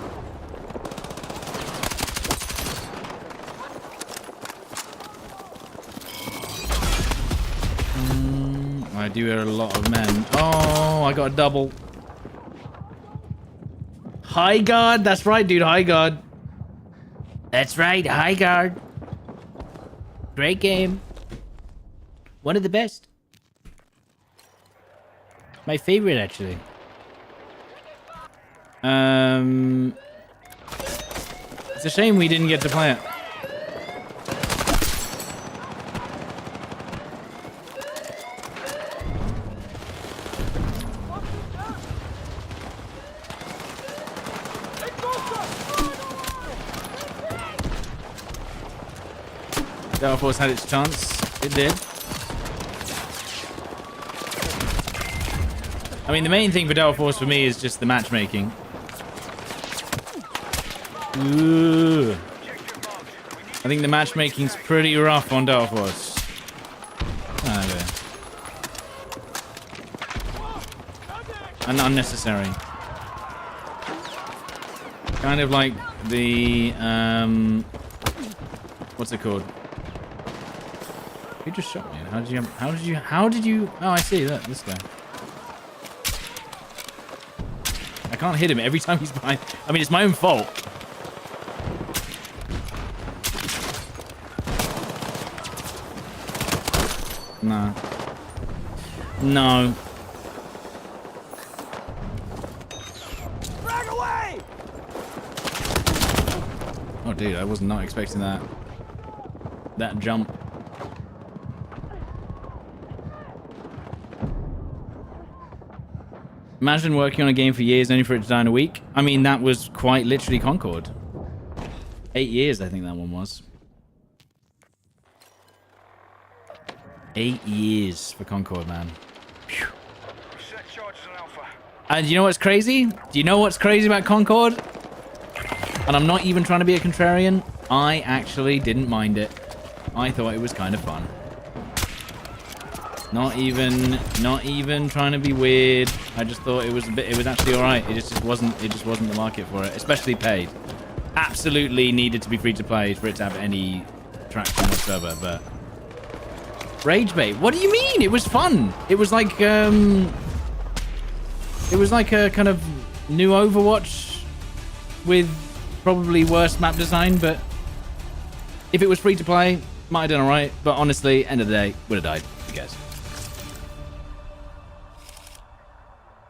I do hear a lot of men. Oh, I got a double. High guard. That's right, dude. High guard. That's right. High guard. Great game. One of the best. My favorite, actually. It's a shame we didn't get to play it. Delta Force had its chance. It did. I mean, the main thing for Delta Force for me is just the matchmaking. Ooh. I think the matchmaking's pretty rough on Delta Force. And unnecessary. Kind of like the what's it called? Who just shot me? How did you oh, I see that, this guy. I can't hit him every time he's behind. I mean, it's my own fault. No. No. Frag away! Oh, dude, I was not expecting that. That jump. Imagine working on a game for years only for it to die in a week. I mean, that was quite literally Concord. 8 years, I think that one was. 8 years for Concord, man. Phew. Set charges on Alpha. And you know what's crazy? Do you know what's crazy about Concord? And I'm not even trying to be a contrarian. I actually didn't mind it. I thought it was kind of fun. Not even trying to be weird. I just thought it was actually all right. It just wasn't the market for it, especially paid. Absolutely needed to be free to play for it to have any traction whatsoever. But rage bait. What do you mean? It was fun. It was like a kind of new Overwatch with probably worse map design. But if it was free to play, might have done all right. But honestly, end of the day, would have died. Who cares?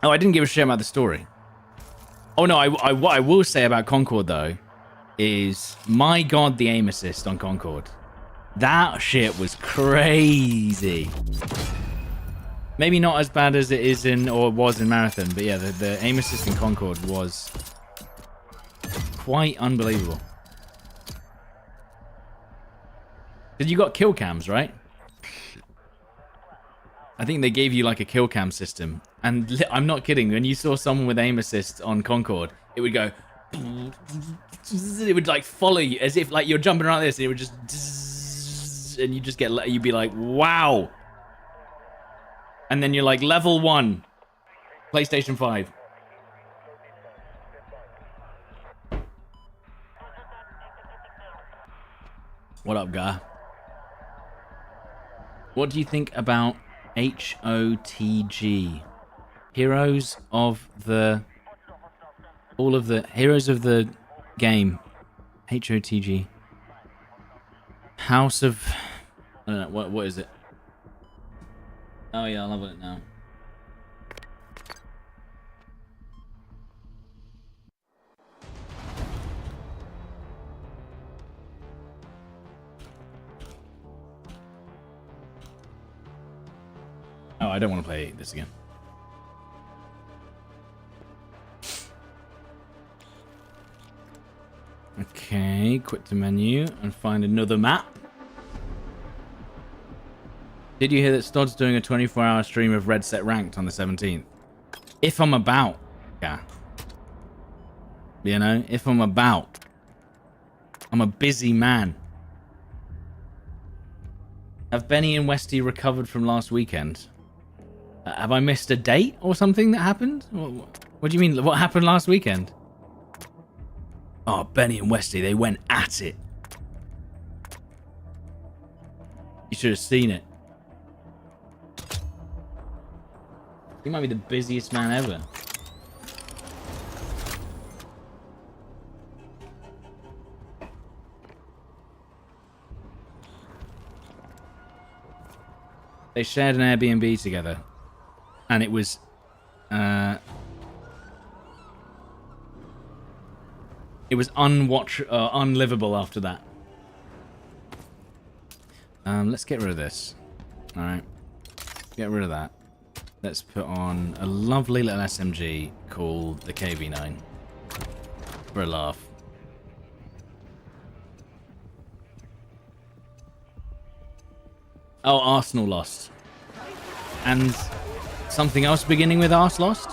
Oh, I didn't give a shit about the story. Oh no, what I will say about Concord though is, my god, the aim assist on Concord. That shit was crazy. Maybe not as bad as it is in, or was in Marathon, but yeah, the aim assist in Concord was quite unbelievable. Because you got kill cams, right? I think they gave you like a kill cam system. And I'm not kidding, when you saw someone with aim assist on Concord, it would go... It would like follow you as if like you're jumping around this, and it would just... And you just get... You'd be like, wow. And then you're like, level 1. PlayStation 5. What up, guy? What do you think about HOTG? Heroes of the... All of the... Heroes of the game. HOTG. House of... I don't know, what is it? Oh yeah, I love it now. Oh, I don't want to play this again. Okay, quit the menu and find another map. Did you hear that Stodd's doing a 24-hour stream of Red Set Ranked on the 17th? If I'm about, yeah. You know, if I'm about. I'm a busy man. Have Benny and Westy recovered from last weekend? Have I missed a date or something that happened? What do you mean? What happened last weekend? Oh, Benny and Westy, they went at it. You should have seen it. He might be the busiest man ever. They shared an Airbnb together. And it was... it was unlivable after that. Let's get rid of this. Alright. Get rid of that. Let's put on a lovely little SMG called the KV9. For a laugh. Oh, Arsenal lost. And something else beginning with Ars lost?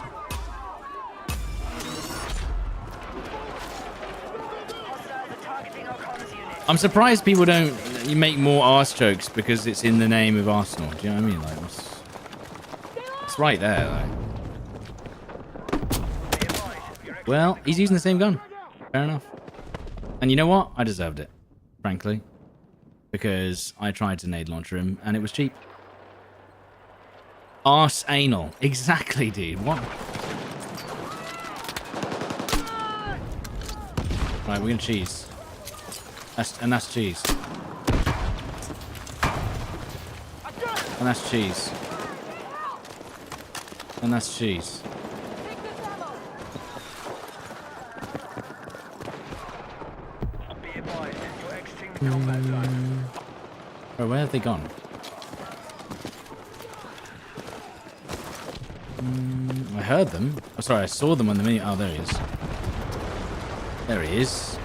Hostiles are targeting our comms unit. I'm surprised people don't you make more arse jokes because it's in the name of Arsenal. Do you know what I mean? Like, it's right there. Like. Well, he's using the same gun. Fair enough. And you know what? I deserved it, frankly. Because I tried to nade launcher him and it was cheap. Arse anal. Exactly, dude. What? Right, we're gonna cheese. That's cheese. And that's cheese. And that's cheese. Be advised, you're exiting the combat zone. Oh, where have they gone? I heard them. Oh, sorry, I saw them on the menu. Oh, there he is. There he is.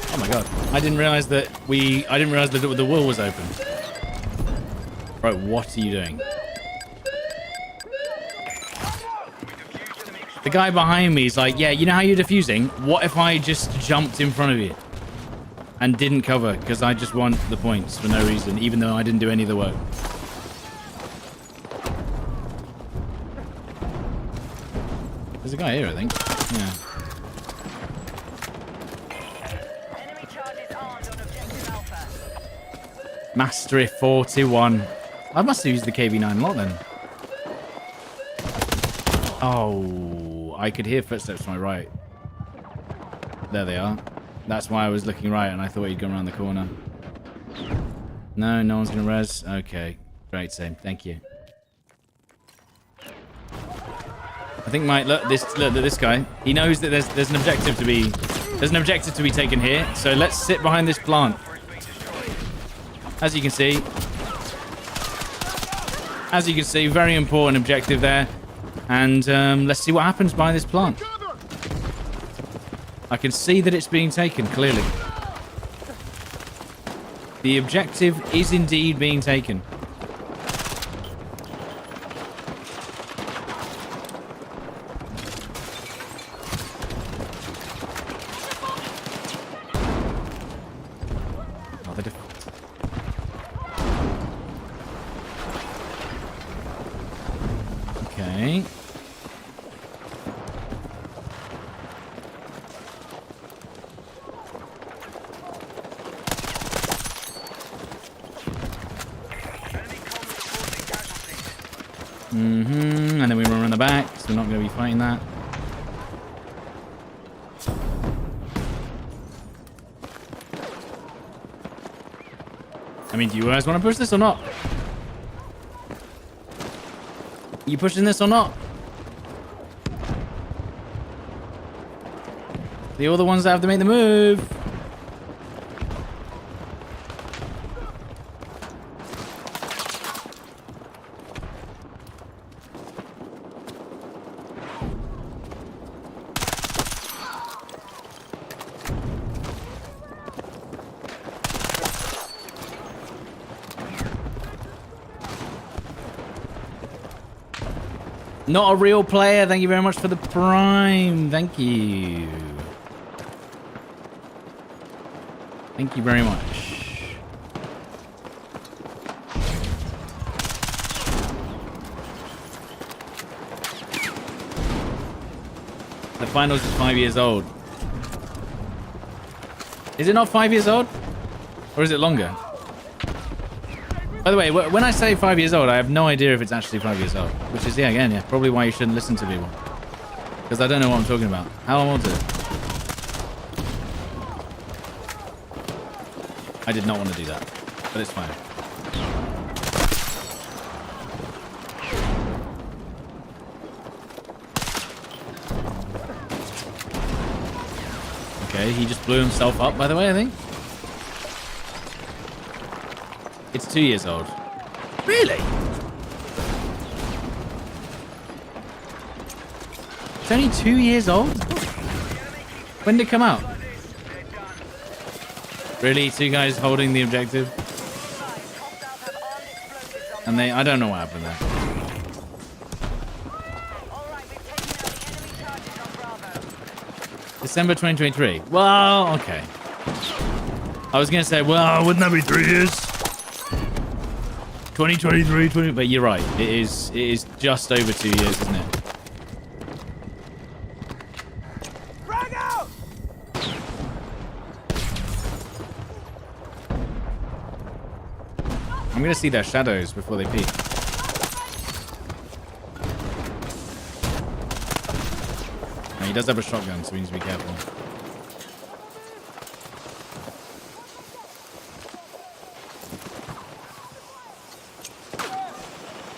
Oh my god! I didn't realize that the wall was open. Right, what are you doing? The guy behind me is like, yeah, you know how you're defusing? What if I just jumped in front of you and didn't cover because I just want the points for no reason, even though I didn't do any of the work? There's a guy here, I think. Yeah. Enemy charges armed on objective Alpha. Mastery 41. I must have used the KV9 a lot then. Oh, I could hear footsteps to my right. There they are. That's why I was looking right and I thought he'd gone around the corner. No, no one's gonna res. Okay, great, same. Thank you. I think look this guy. He knows that there's an objective to be taken here. So let's sit behind this plant. As you can see, very important objective there. And let's see what happens by this plant. I can see that it's being taken, clearly. The objective is indeed being taken. Okay. And then we run around the back, so we're not going to be fighting that. I mean, do you guys want to push this or not? You pushing this or not? The other ones that have to make the move. Not a real player. Thank you very much for the prime. Thank you. Thank you very much. The finals is 5 years old. Is it not 5 years old? Or is it longer? By the way, when I say 5 years old, I have no idea if it's actually 5 years old. Which is, yeah, again, yeah, probably why you shouldn't listen to people. Because I don't know what I'm talking about. How old is it? I did not want to do that. But it's fine. Okay, he just blew himself up, by the way, I think. It's 2 years old. Really? It's only 2 years old? When did it come out? Really? 2 guys holding the objective? And I don't know what happened there. December 2023. Well, okay. I was going to say, well, wouldn't that be 3 years? 2023, but you're right. It is just over 2 years, isn't it? I'm going to see their shadows before they peek. Now, he does have a shotgun, so we need to be careful.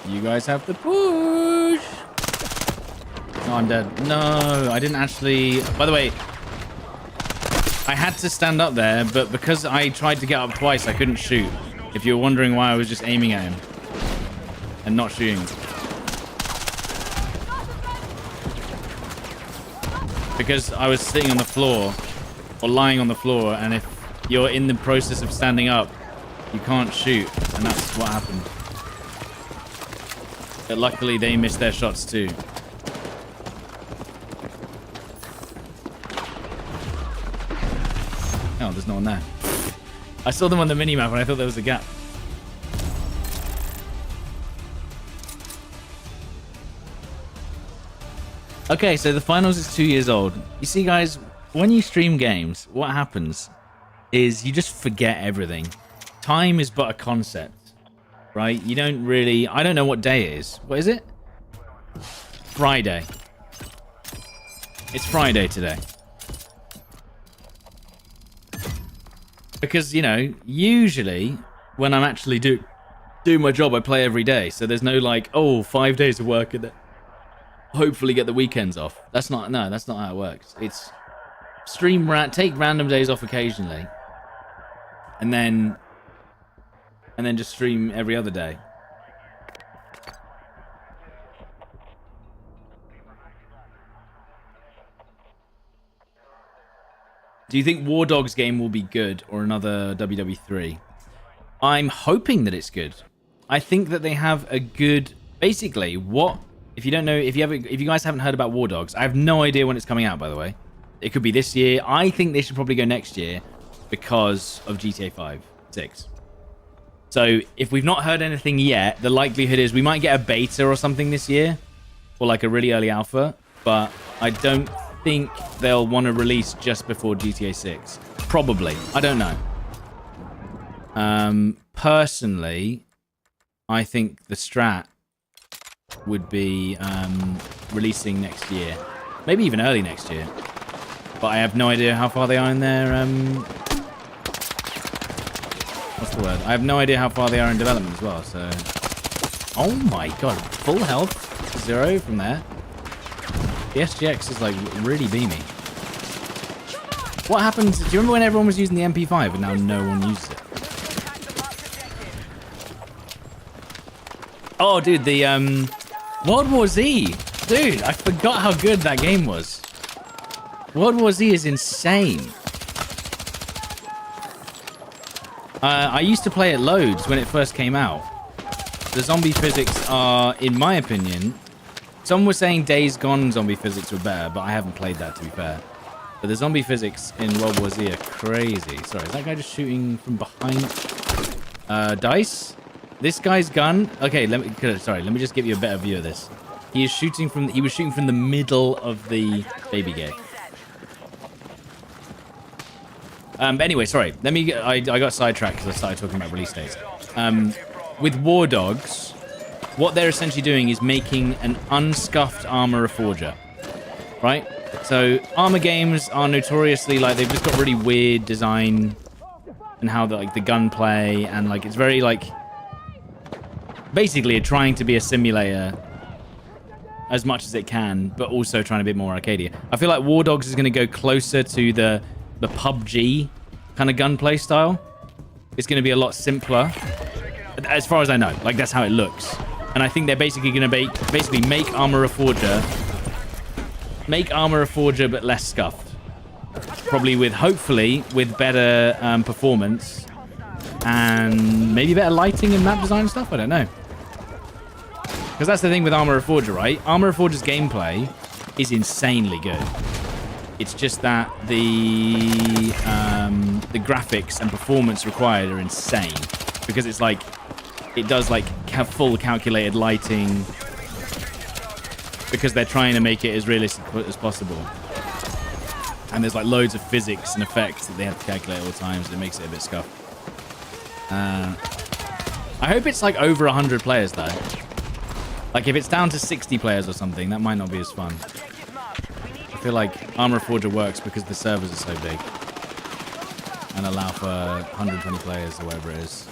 You guys have to push. Oh, I'm dead. No, I didn't actually... By the way, I had to stand up there, but because I tried to get up twice, I couldn't shoot. If you're wondering why I was just aiming at him and not shooting. Because I was sitting on the floor or lying on the floor, and if you're in the process of standing up, you can't shoot, and that's what happened. But luckily, they missed their shots too. Oh, there's no one there. I saw them on the minimap and I thought there was a gap. Okay, so the finals is 2 years old. You see, guys, when you stream games, what happens is you just forget everything. Time is but a concept, right? You don't really... I don't know what day it is. What is it? Friday. It's Friday today. Because, you know, usually when I'm actually do my job, I play every day. So there's no like, oh, 5 days of work and then hopefully get the weekends off. That's not how it works. It's take random days off occasionally. And then just stream every other day. Do you think War Dogs game will be good or another WW3? I'm hoping that it's good. I think that they have a good... Basically, if you don't know, if you guys haven't heard about War Dogs, I have no idea when it's coming out, by the way. It could be this year. I think they should probably go next year because of GTA 6. So if we've not heard anything yet, the likelihood is we might get a beta or something this year, or like a really early alpha, but I don't think they'll want to release just before GTA 6. Probably. I don't know. Personally, I think the strat would be releasing next year. Maybe even early next year. But I have no idea how far they are in their... what's the word? I have no idea how far they are in development as well, so... Oh my god, full health, 0 from there. The SGX is like really beamy. What happens? Do you remember when everyone was using the MP5 and now no one uses it? Oh, dude, the World War Z. Dude, I forgot how good that game was. World War Z is insane. I used to play it loads when it first came out. The zombie physics are, in my opinion... Some were saying Days Gone zombie physics were better, but I haven't played that, to be fair. But the zombie physics in World War Z are crazy. Sorry, is that guy just shooting from behind? Dice? This guy's gun... Okay, let me just give you a better view of this. He was shooting from the middle of the baby gate. But anyway, sorry. I got sidetracked because I started talking about release dates. With War Dogs... What they're essentially doing is making an unscuffed armor reforger, right? So armor games are notoriously like they've just got really weird design and how the gunplay and like it's very like basically trying to be a simulator as much as it can, but also trying to be more arcadey. I feel like War Dogs is going to go closer to the PUBG kind of gunplay style. It's going to be a lot simpler, as far as I know. Like that's how it looks. And I think they're basically going to make Armor Reforger make Armor of Forger but less scuffed. Probably with, hopefully, with better performance and maybe better lighting and map design and stuff. I don't know. Because that's the thing with Armor of Forger, right? Armor of Forger's gameplay is insanely good. It's just that the graphics and performance required are insane. Because it's like, it does like full calculated lighting. Because they're trying to make it as realistic as possible. And there's like loads of physics and effects that they have to calculate all the time, so it makes it a bit scuffed. I hope it's like over 100 players though. Like if it's down to 60 players or something, that might not be as fun. I feel like Armor of Forger works because the servers are so big. And allow for 120 players or whatever it is.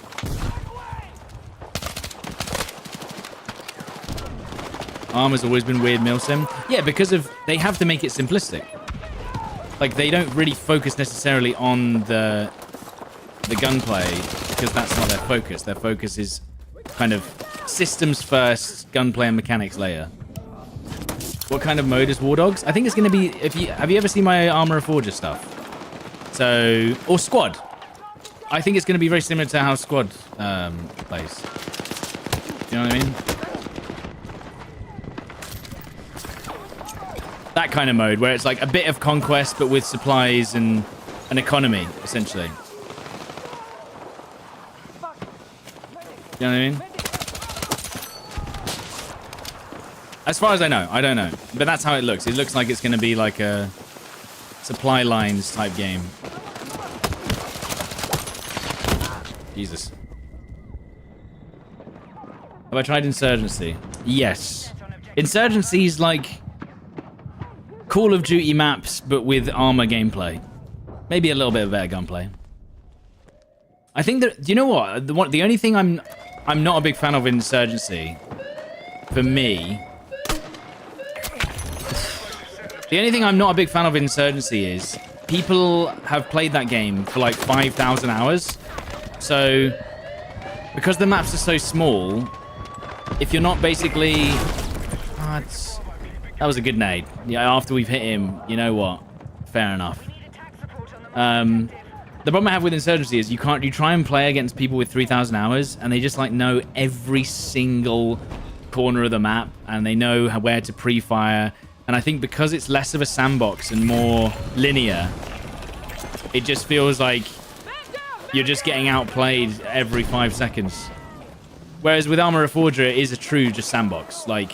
Armor's always been weird milsim. Yeah, because of they have to make it simplistic. Like they don't really focus necessarily on the gunplay because that's not their focus. Their focus is kind of systems first, gunplay and mechanics later. What kind of mode is War Dogs? I think it's going to be have you ever seen my Armor of Forger stuff? So or Squad. I think it's going to be very similar to how Squad plays. You know what I mean? That kind of mode where it's like a bit of conquest but with supplies and an economy, essentially. You know what I mean? As far as I know, I don't know. But that's how it looks. It looks like it's going to be like a supply lines type game. Jesus. Have I tried Insurgency? Yes. Insurgency's like Call of Duty maps, but with armor gameplay. Maybe a little bit of better gunplay. I think that, do you know what? The only thing I'm not a big fan of Insurgency, for me, the only thing I'm not a big fan of Insurgency is people have played that game for like 5,000 hours. So, because the maps are so small, if you're not basically... that was a good nade. Yeah, after we've hit him, you know what? Fair enough. The problem I have with Insurgency is you try and play against people with 3,000 hours, and they just like know every single corner of the map, and they know where to pre-fire. And I think because it's less of a sandbox and more linear, it just feels like you're just getting outplayed every 5 seconds. Whereas with Armor of Forger, it is a true just sandbox. Like,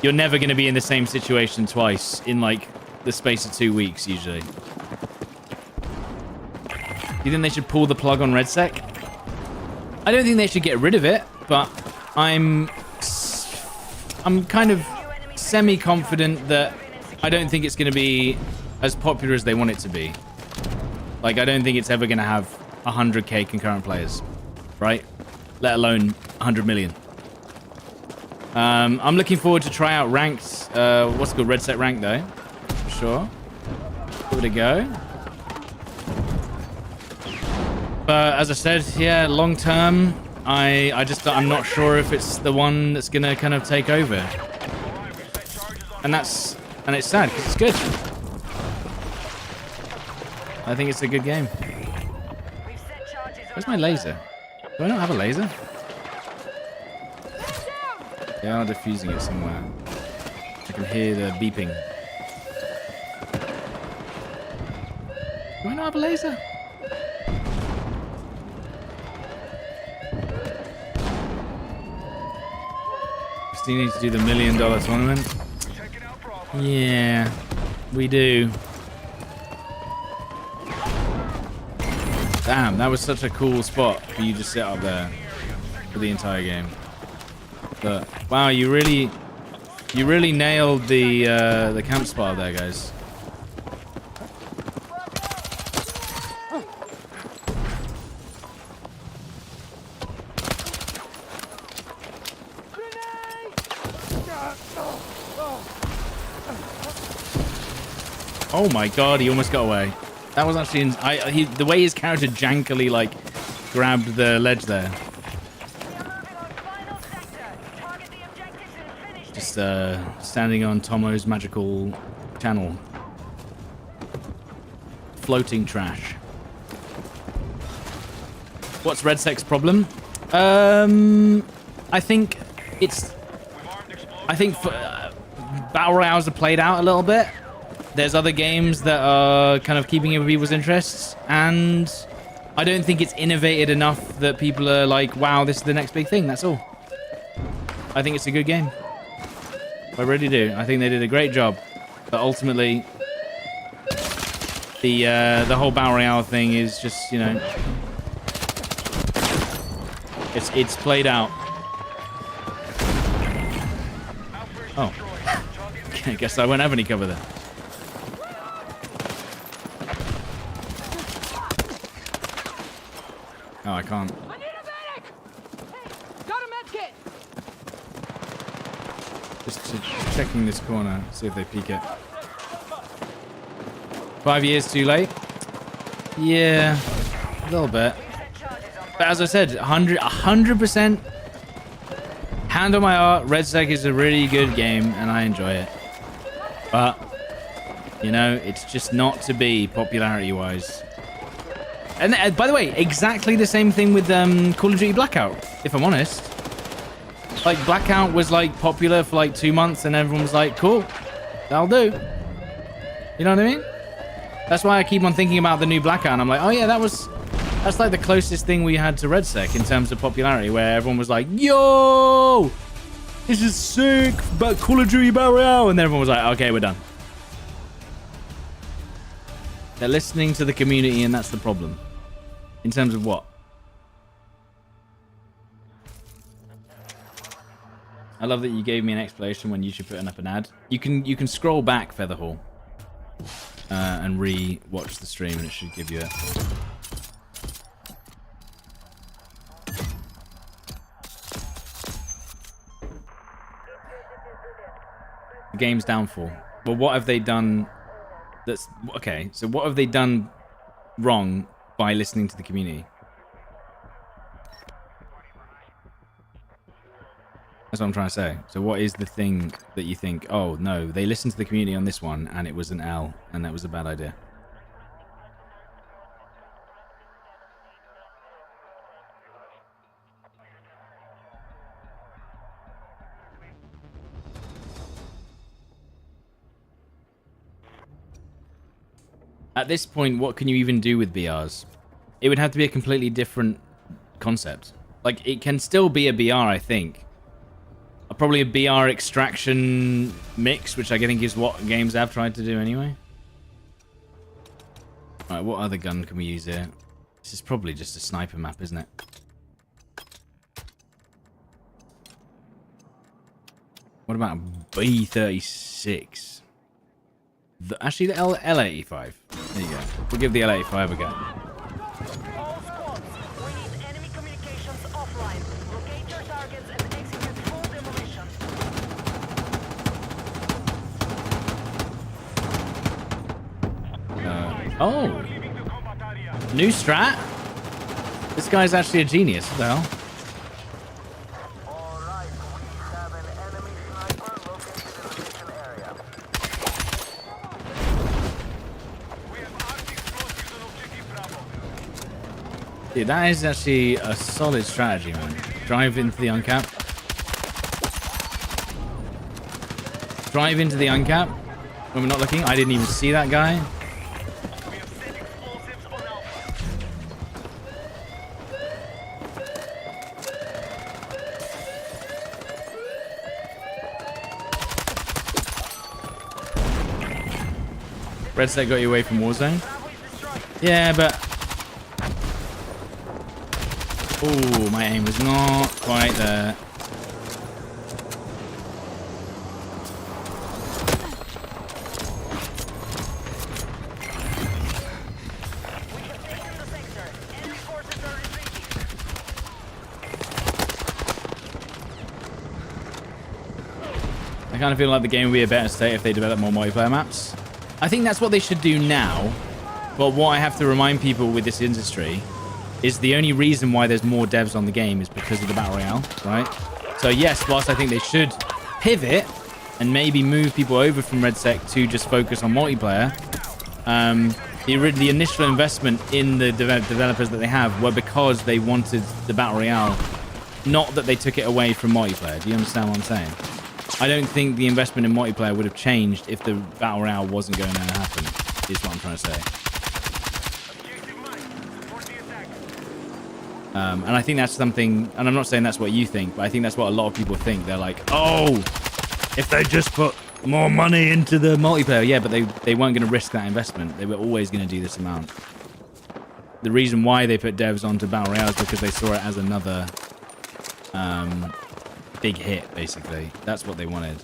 you're never going to be in the same situation twice in like the space of 2 weeks usually. Do you think they should pull the plug on RedSec? I don't think they should get rid of it, but I'm kind of semi-confident that I don't think it's going to be as popular as they want it to be. Like, I don't think it's ever going to have 100k concurrent players, right? Let alone 100 million. I'm looking forward to try out ranked, what's it called, RedSec rank though, for sure. Give it a go. But as I said, yeah, long term, I'm not sure if it's the one that's gonna kind of take over. And it's sad because it's good. I think it's a good game. Where's my laser? Do I not have a laser? They are diffusing it somewhere. I can hear the beeping. Do I not have a laser? Still need to do the $1 million tournament. Yeah, we do. Damn, that was such a cool spot for you to sit up there for the entire game. But wow, you really nailed the camp spot there, guys. Oh my god, he almost got away. That was actually the way his character jankily like grabbed the ledge there. Just standing on Tomo's magical channel. Floating trash. What's RedSec's problem? I think it's... I think Battle Royales are played out a little bit. There's other games that are kind of keeping up with people's interests. And I don't think it's innovated enough that people are like, wow, this is the next big thing. That's all. I think it's a good game. I really do. I think they did a great job. But ultimately, the whole Battle Royale thing is just, you know... It's played out. Oh. I guess I won't have any cover there. Oh, I can't. I need a medic! Hey, got a med kit! Just checking this corner, see if they peek it. 5 years too late? Yeah, a little bit. But as I said, 100%, hand on my heart, RedSec is a really good game, and I enjoy it. But, you know, it's just not to be popularity-wise. And by the way, exactly the same thing with Call of Duty Blackout, if I'm honest. Like, Blackout was, like, popular for, like, 2 months, and everyone was like, cool, that'll do. You know what I mean? That's why I keep on thinking about the new Blackout, and I'm like, oh, yeah, that's, like, the closest thing we had to RedSec in terms of popularity, where everyone was like, yo, this is sick, but Call of Duty Battle Royale, and then everyone was like, okay, we're done. They're listening to the community, and that's the problem. In terms of what? I love that you gave me an explanation when you should put up an ad. You can scroll back, Featherhall, and re-watch the stream, and it should give you it. The game's downfall. Well, what have they done? That's okay. So what have they done wrong by listening to the community? That's what I'm trying to say. So what is the thing that you think, oh no, they listened to the community on this one and it was an L and that was a bad idea? At this point, what can you even do with BRs? It would have to be a completely different concept. Like, it can still be a BR, I think. Probably a BR extraction mix, which I think is what games have tried to do anyway. Alright, what other gun can we use here? This is probably just a sniper map, isn't it? What about a B36? Actually, the L85. There you go. We'll give the L85 a go. All squads, we need enemy communications offline. Locate your targets and execute full demolition. Oh! New strat? This guy's actually a genius. What the hell? Alright, we have an enemy sniper located in the mission area. We have armed explosives on objective Bravo. Dude, that is actually a solid strategy, man. Drive into the uncap. Drive into the uncap. When we're not looking. I didn't even see that guy. We have set explosives on Alpha. RedSec got you away from Warzone. Yeah, but... Oh, my aim was not quite there. We have taken the sector. Enemy forces are retreating. I kind of feel like the game would be a better state if they develop more multiplayer maps. I think that's what they should do now. But what I have to remind people with this industry is the only reason why there's more devs on the game is because of the Battle Royale, right? So yes, whilst I think they should pivot and maybe move people over from RedSec to just focus on multiplayer, the initial investment in the developers that they have were because they wanted the Battle Royale, not that they took it away from multiplayer. Do you understand what I'm saying? I don't think the investment in multiplayer would have changed if the Battle Royale wasn't going to happen, is what I'm trying to say. And I think that's something, and I'm not saying that's what you think, but I think that's what a lot of people think. They're like, oh, if they just put more money into the multiplayer. Yeah, but they weren't going to risk that investment. They were always going to do this amount. The reason why they put devs onto Battle Royale is because they saw it as another big hit, basically. That's what they wanted.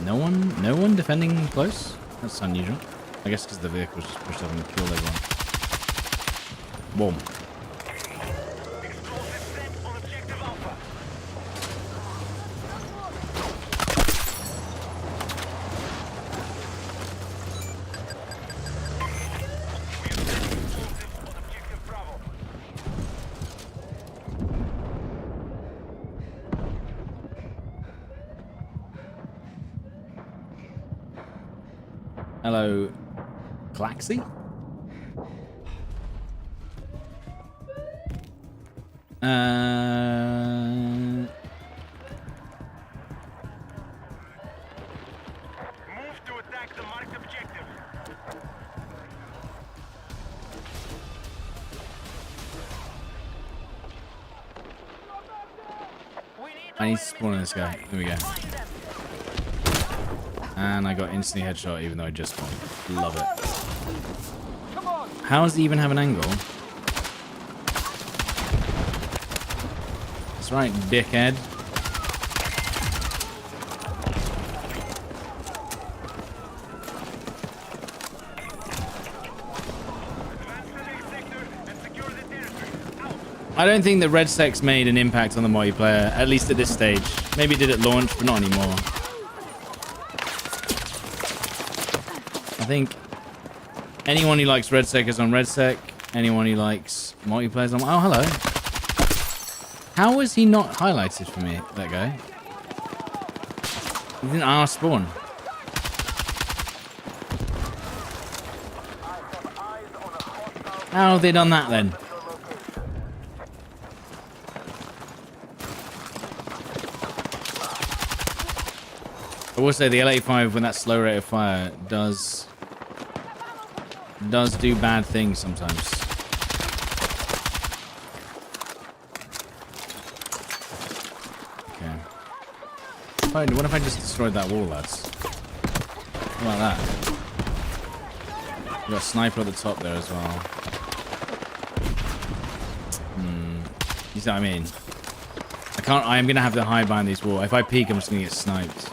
No one defending close? That's unusual. I guess because the vehicle's just pushed up and killed everyone. Boom. Hello, Claxy? Move to attack the marked objective. I need to spawn in this guy. Here we go. And I got instantly headshot even though I just spawned. Love it. How does he even have an angle? That's right, dickhead. I don't think that RedSec's made an impact on the multiplayer, at least at this stage. Maybe it did at launch, but not anymore. I think anyone who likes RedSec is on RedSec. Anyone who likes multiplayer is on... Oh, hello. How was he not highlighted for me, that guy? He didn't ask spawn. How have they done that then? I will say the L85 when that slow rate of fire does do bad things sometimes. Okay. What if I just destroyed that wall, lads? How about that? We got a sniper at the top there as well. You see what I mean? I am gonna have to hide behind these walls. If I peek, I'm just gonna get sniped.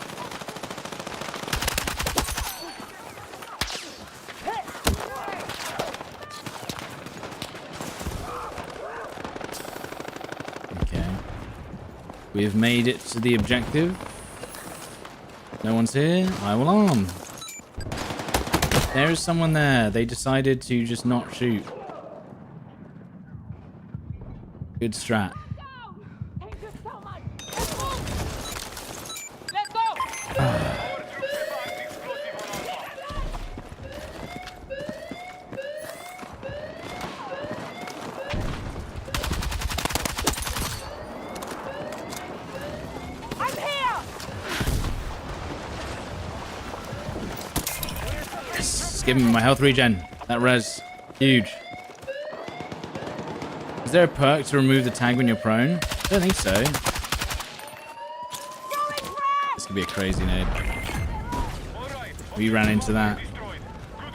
We have made it to the objective. No one's here. I will arm. There is someone there. They decided to just not shoot. Good strat. Give him my health regen. That res. Huge. Is there a perk to remove the tag when you're prone? I don't think so. This could be a crazy nade. We ran into that.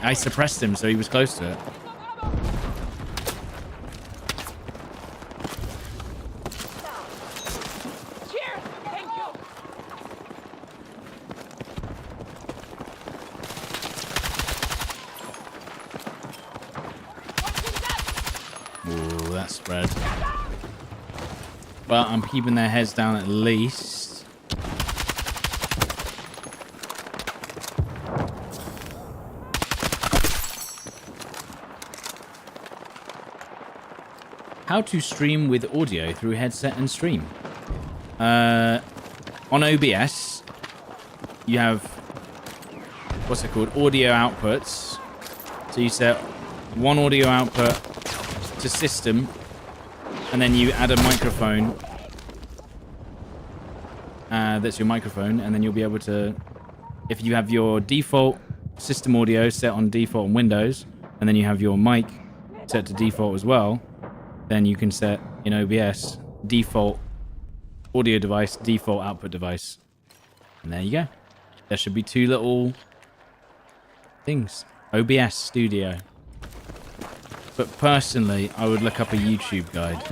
I suppressed him, so he was close to it. Spread. But I'm keeping their heads down at least. How to stream with audio through headset and stream. On OBS, you have, what's it called? Audio outputs. So you set one audio output to system, and then you add a microphone. That's your microphone, and then you'll be able to, if you have your default system audio set on default on Windows, and then you have your mic set to default as well, then you can set in OBS default audio device, default output device. And there you go. There should be two little things. OBS Studio. But personally, I would look up a YouTube guide.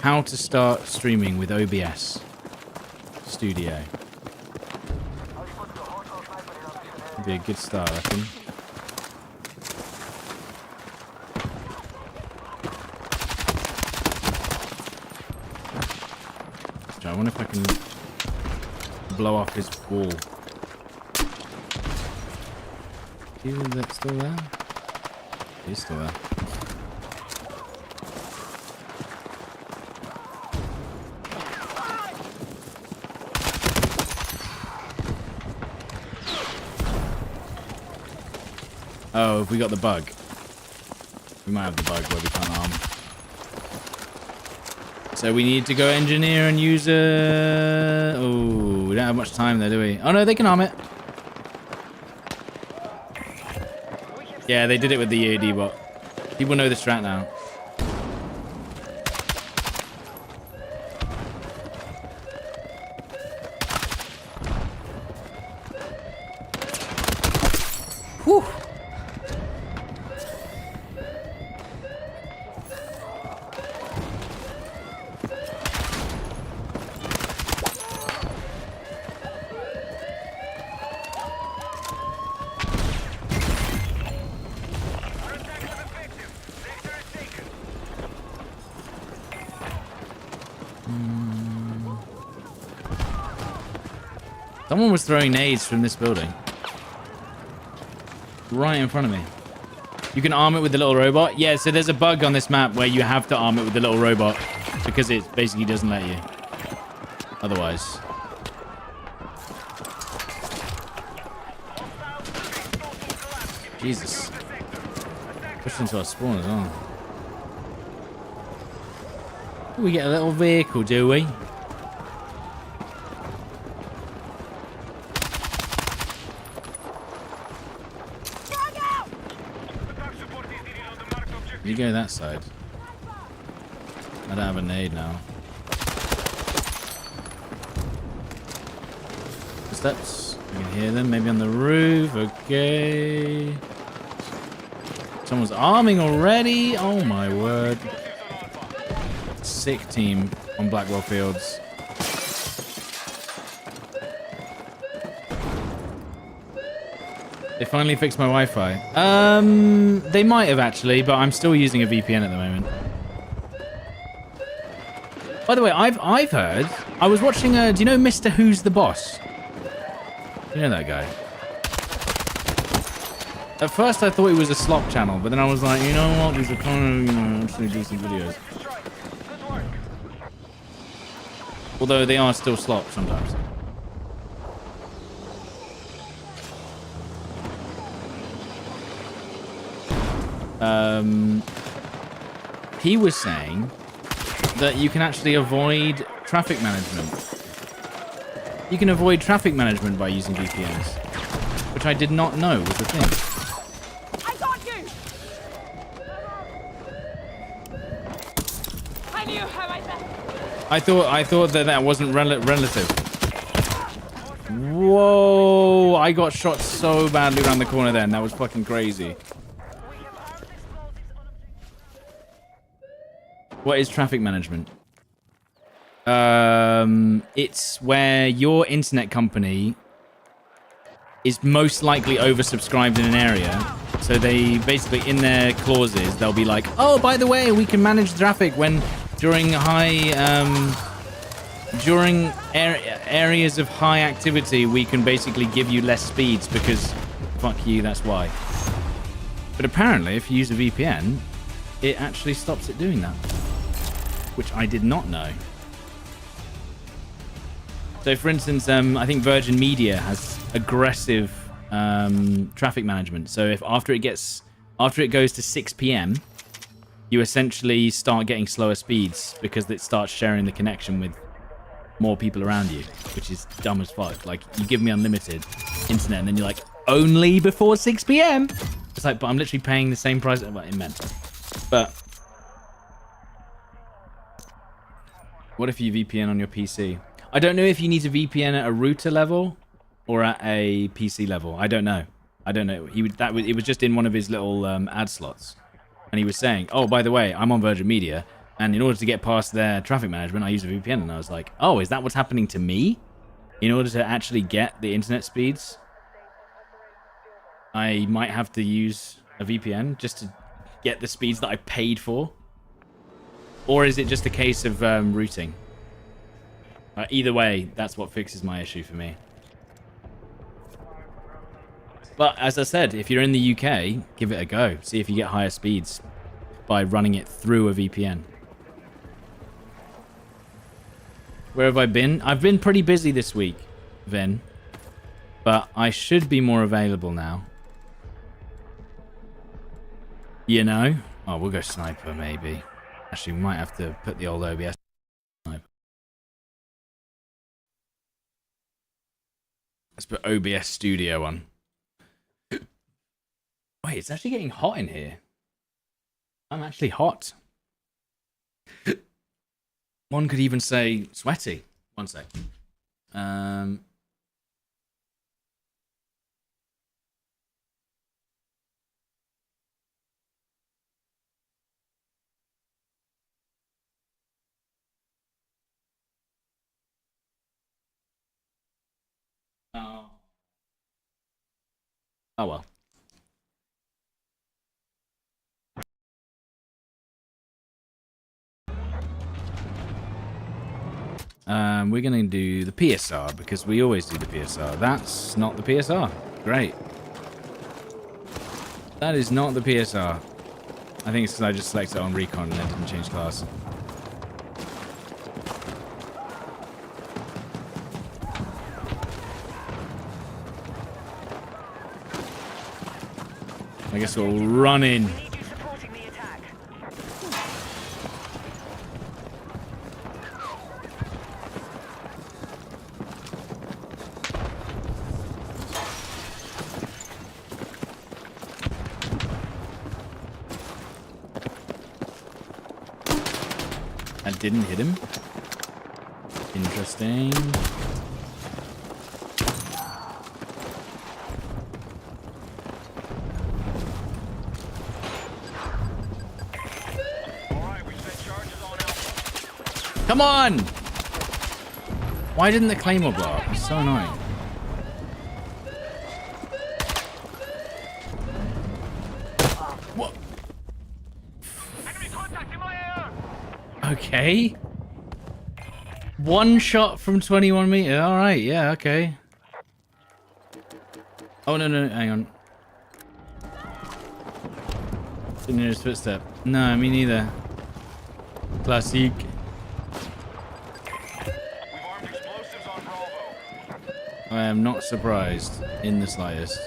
How to start streaming with OBS Studio. Would be a good start, I reckon. I wonder if I can blow off his wall. Is that still there? He's still there. Oh, have we got the bug? We might have the bug where we can't arm. So we need to go engineer and use a... Oh, we don't have much time there, do we? Oh no, they can arm it. Yeah, they did it with the EAD bot. People know the strat now. Whew. Someone was throwing nades from this building. Right in front of me. You can arm it with the little robot? Yeah, so there's a bug on this map where you have to arm it with the little robot because it basically doesn't let you. Otherwise. Jesus. Pushed into our spawn as well. We get a little vehicle, do we? You go that side. I don't have a nade now. Steps. You can hear them. Maybe on the roof. Okay. Someone's arming already. Oh my word. Sick team on Blackwell Fields. They finally fixed my Wi-Fi. They might have actually, but I'm still using a VPN at the moment. By the way, I've heard. I was watching. Do you know Mr. Who's the Boss? You know that guy. At first, I thought he was a slop channel, but then I was like, you know what? These are kind of actually decent videos. Although they are still slop sometimes. He was saying that you can actually avoid traffic management. You can avoid traffic management by using VPNs, which I did not know was a thing. I got you. I knew how I bet. I thought that wasn't relative. Whoa! I got shot so badly around the corner then. That was fucking crazy. What is traffic management? It's where your internet company is most likely oversubscribed in an area. So they basically, in their clauses, they'll be like, oh, by the way, we can manage traffic when during areas of high activity, we can basically give you less speeds because fuck you, that's why. But apparently, if you use a VPN, it actually stops it doing that, which I did not know. So, for instance, I think Virgin Media has aggressive traffic management. So, if after it goes to 6 p.m., you essentially start getting slower speeds because it starts sharing the connection with more people around you, which is dumb as fuck. Like, you give me unlimited internet, and then you're like, only before 6 p.m. It's like, but I'm literally paying the same price. Well, it meant, but what if you VPN on your PC? I don't know if you need to VPN at a router level or at a PC level. I don't know. It was just in one of his little ad slots, and he was saying, "Oh, by the way, I'm on Virgin Media, and in order to get past their traffic management, I use a VPN." And I was like, "Oh, is that what's happening to me? In order to actually get the internet speeds, I might have to use a VPN just to get the speeds that I paid for? Or is it just a case of routing?" Either way, that's what fixes my issue for me. But as I said, if you're in the UK, give it a go. See if you get higher speeds by running it through a VPN. Where have I been? I've been pretty busy this week, Vin. But I should be more available now. You know? Oh, we'll go sniper, maybe. Actually, we might have to put the old OBS sniper. Let's put OBS Studio on. Wait, it's actually getting hot in here. I'm actually hot. One could even say sweaty. One sec. Oh well. We're going to do the PSR because we always do the PSR. That's not the PSR. Great. That is not the PSR. I think it's because I just selected it on Recon and then didn't change class. I guess we'll run in. That didn't hit him. Interesting. Come on! Why didn't the claymore blow up? It's so annoying. What? Okay. One shot from 21 meters. All right. Yeah. Okay. Oh no! No! Hang on. Didn't hear his footstep. No, me neither. Classic. I am not surprised in the slightest.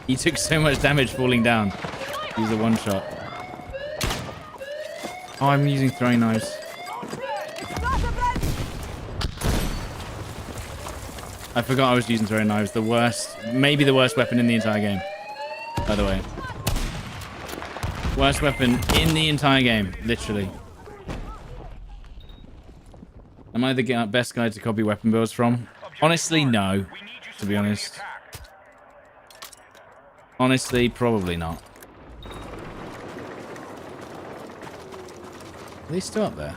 He took so much damage falling down. He's a one shot. Oh, I'm using throwing knives. I forgot I was using throwing knives. The worst, maybe the worst weapon in the entire game. By the way. Worst weapon in the entire game, literally. Am I the best guy to copy weapon builds from? Honestly, no. To be honest. Honestly, probably not. Are they still up there?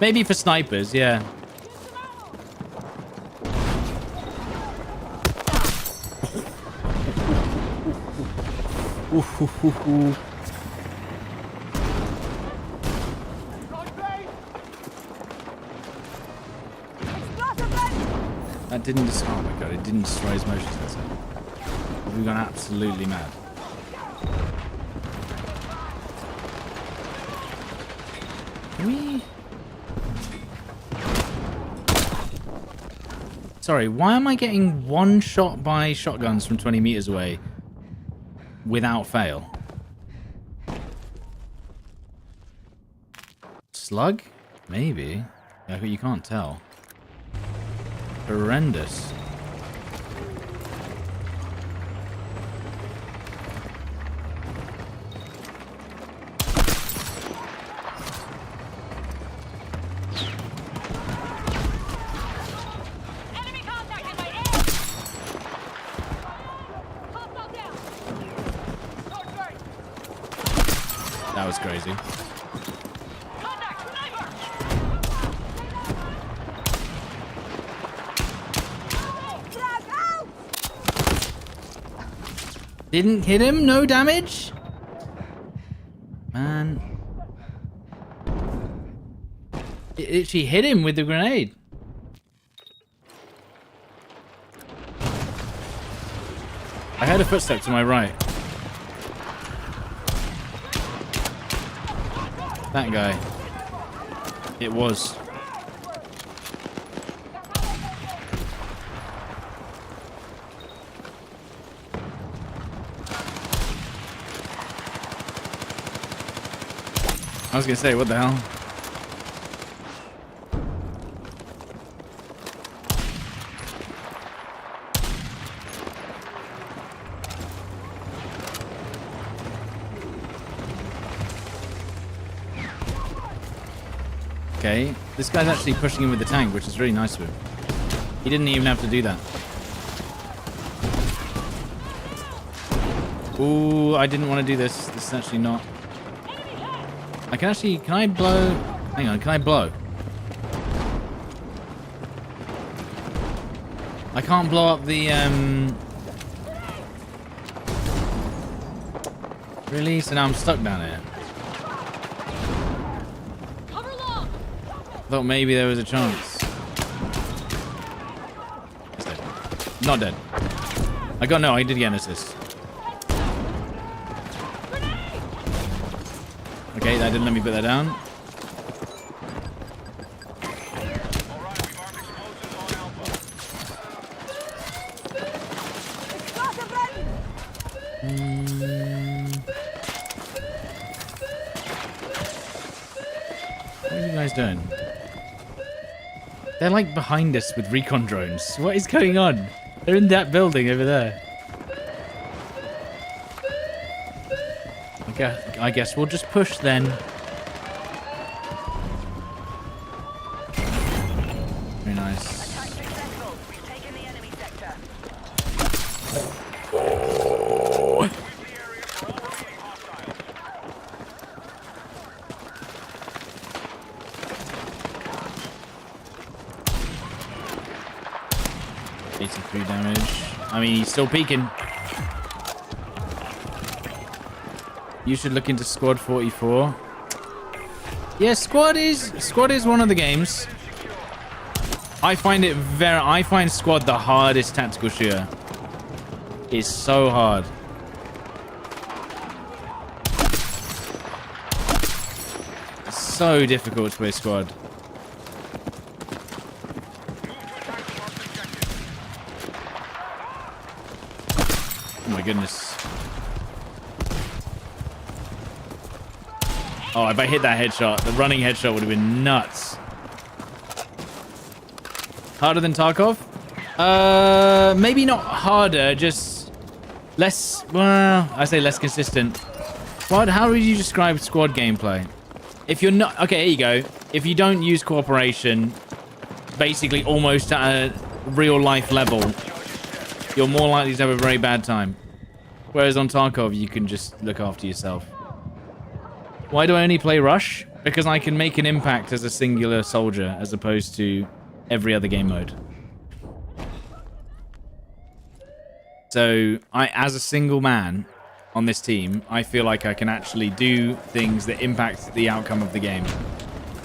Maybe for snipers, yeah. Ooh. That didn't just... Oh my god, it didn't destroy his motion sensor. We've gone absolutely mad. Can we... Sorry, why am I getting one shot by shotguns from 20 meters away without fail? Slug? Maybe. Yeah, you can't tell. Horrendous. Enemy contact in my air! Hostile down! North right! That was crazy. Contact! Sniper! Didn't hit him? No damage? Man. It literally hit him with the grenade. I heard a footstep to my right. That guy. It was. I was gonna say, what the hell? Okay, this guy's actually pushing him with the tank, which is really nice of him. He didn't even have to do that. Ooh, I didn't want to do this. This is actually not... I can actually... Can I blow... Hang on, can I blow? I can't blow up the... Really? So now I'm stuck down here. I thought maybe there was a chance. He's dead. Not dead. I got... No, I did get an assist. Okay, that didn't let me put that down. What are you guys doing? They're like behind us with recon drones. What is going on? They're in that building over there. I guess we'll just push then. Very nice. Attack successful. We've taken the enemy sector. Oh. Sweep the area for all remaining hostiles. 83 damage. I mean, he's still peeking. You should look into Squad 44. Yeah, Squad is one of the games. I find Squad the hardest tactical shooter. It's so hard. It's so difficult to play Squad. Oh my goodness. Oh, if I hit that headshot, the running headshot would have been nuts. Harder than Tarkov? Maybe not harder, just less, well, I say less consistent. What? How would you describe Squad gameplay? If you're not, okay, here you go. If you don't use cooperation, basically almost at a real life level, you're more likely to have a very bad time. Whereas on Tarkov, you can just look after yourself. Why do I only play Rush? Because I can make an impact as a singular soldier as opposed to every other game mode. So, as a single man on this team, I feel like I can actually do things that impact the outcome of the game.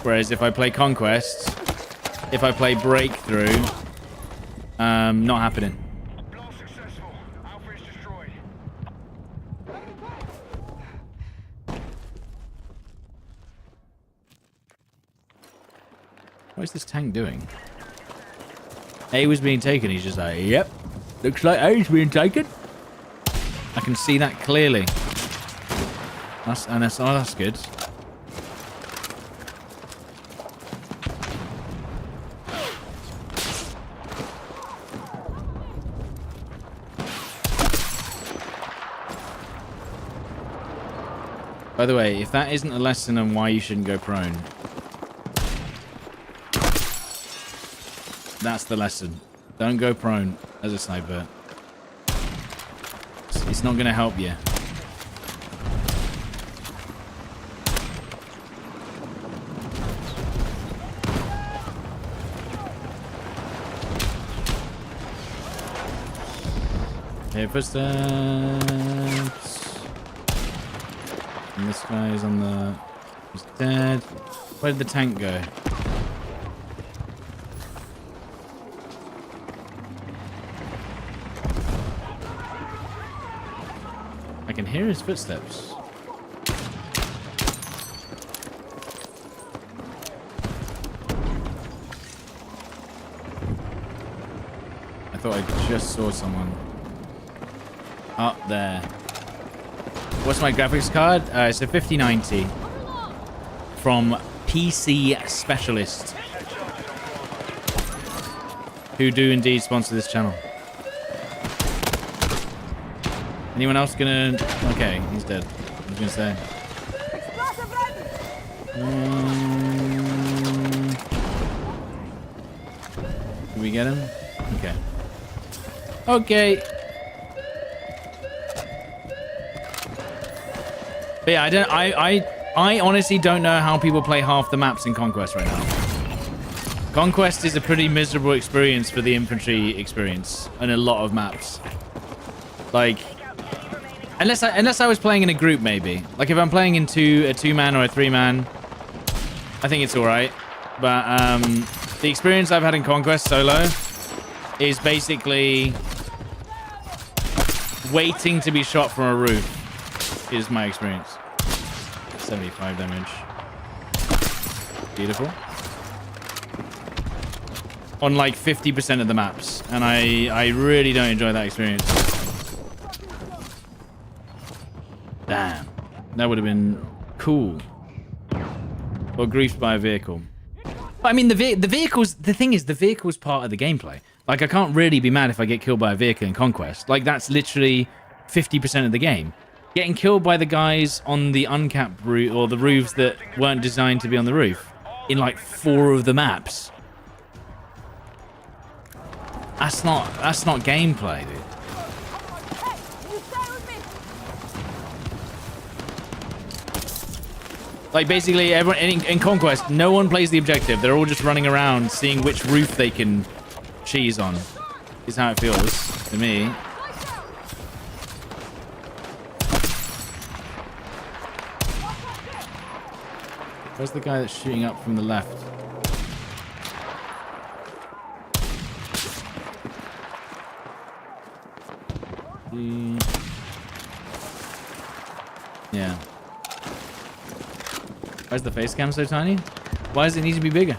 Whereas if I play Conquest, if I play Breakthrough, Not happening. Blast successful. Alpha is destroyed. What is this tank doing? A was being taken. He's just like, yep. Looks like A's being taken. I can see that clearly. That's good. By the way, if that isn't a lesson on why you shouldn't go prone, that's the lesson. Don't go prone as a sniper. It's not going to help you. Okay, footsteps. And this guy is on the... He's dead. Where did the tank go? I can hear his footsteps. I thought I just saw someone. Up there. What's my graphics card? It's a 5090 from PC Specialist, who do indeed sponsor this channel. Anyone else gonna... Okay, he's dead. I was gonna say. Did we get him? Okay. Okay. But yeah, I honestly don't know how people play half the maps in Conquest right now. Conquest is a pretty miserable experience for the infantry experience on a lot of maps. Like, unless I was playing in a group, maybe. Like if I'm playing in a 2-man or a 3-man, I think it's all right. But the experience I've had in Conquest solo is basically waiting to be shot from a roof. Is my experience. 75 damage. Beautiful. On like 50% of the maps. And I really don't enjoy that experience. Damn. That would have been cool. Or griefed by a vehicle. But I mean, the vehicle's... The thing is, the vehicle's part of the gameplay. Like, I can't really be mad if I get killed by a vehicle in Conquest. Like, that's literally 50% of the game. Getting killed by the guys on the uncapped roof, or the roofs that weren't designed to be on the roof, in like 4 of the maps. That's not gameplay, dude. Like basically everyone in Conquest, no one plays the objective. They're all just running around seeing which roof they can cheese on. Is how it feels to me. Where's the guy that's shooting up from the left? Yeah. Why is the face cam so tiny? Why does it need to be bigger?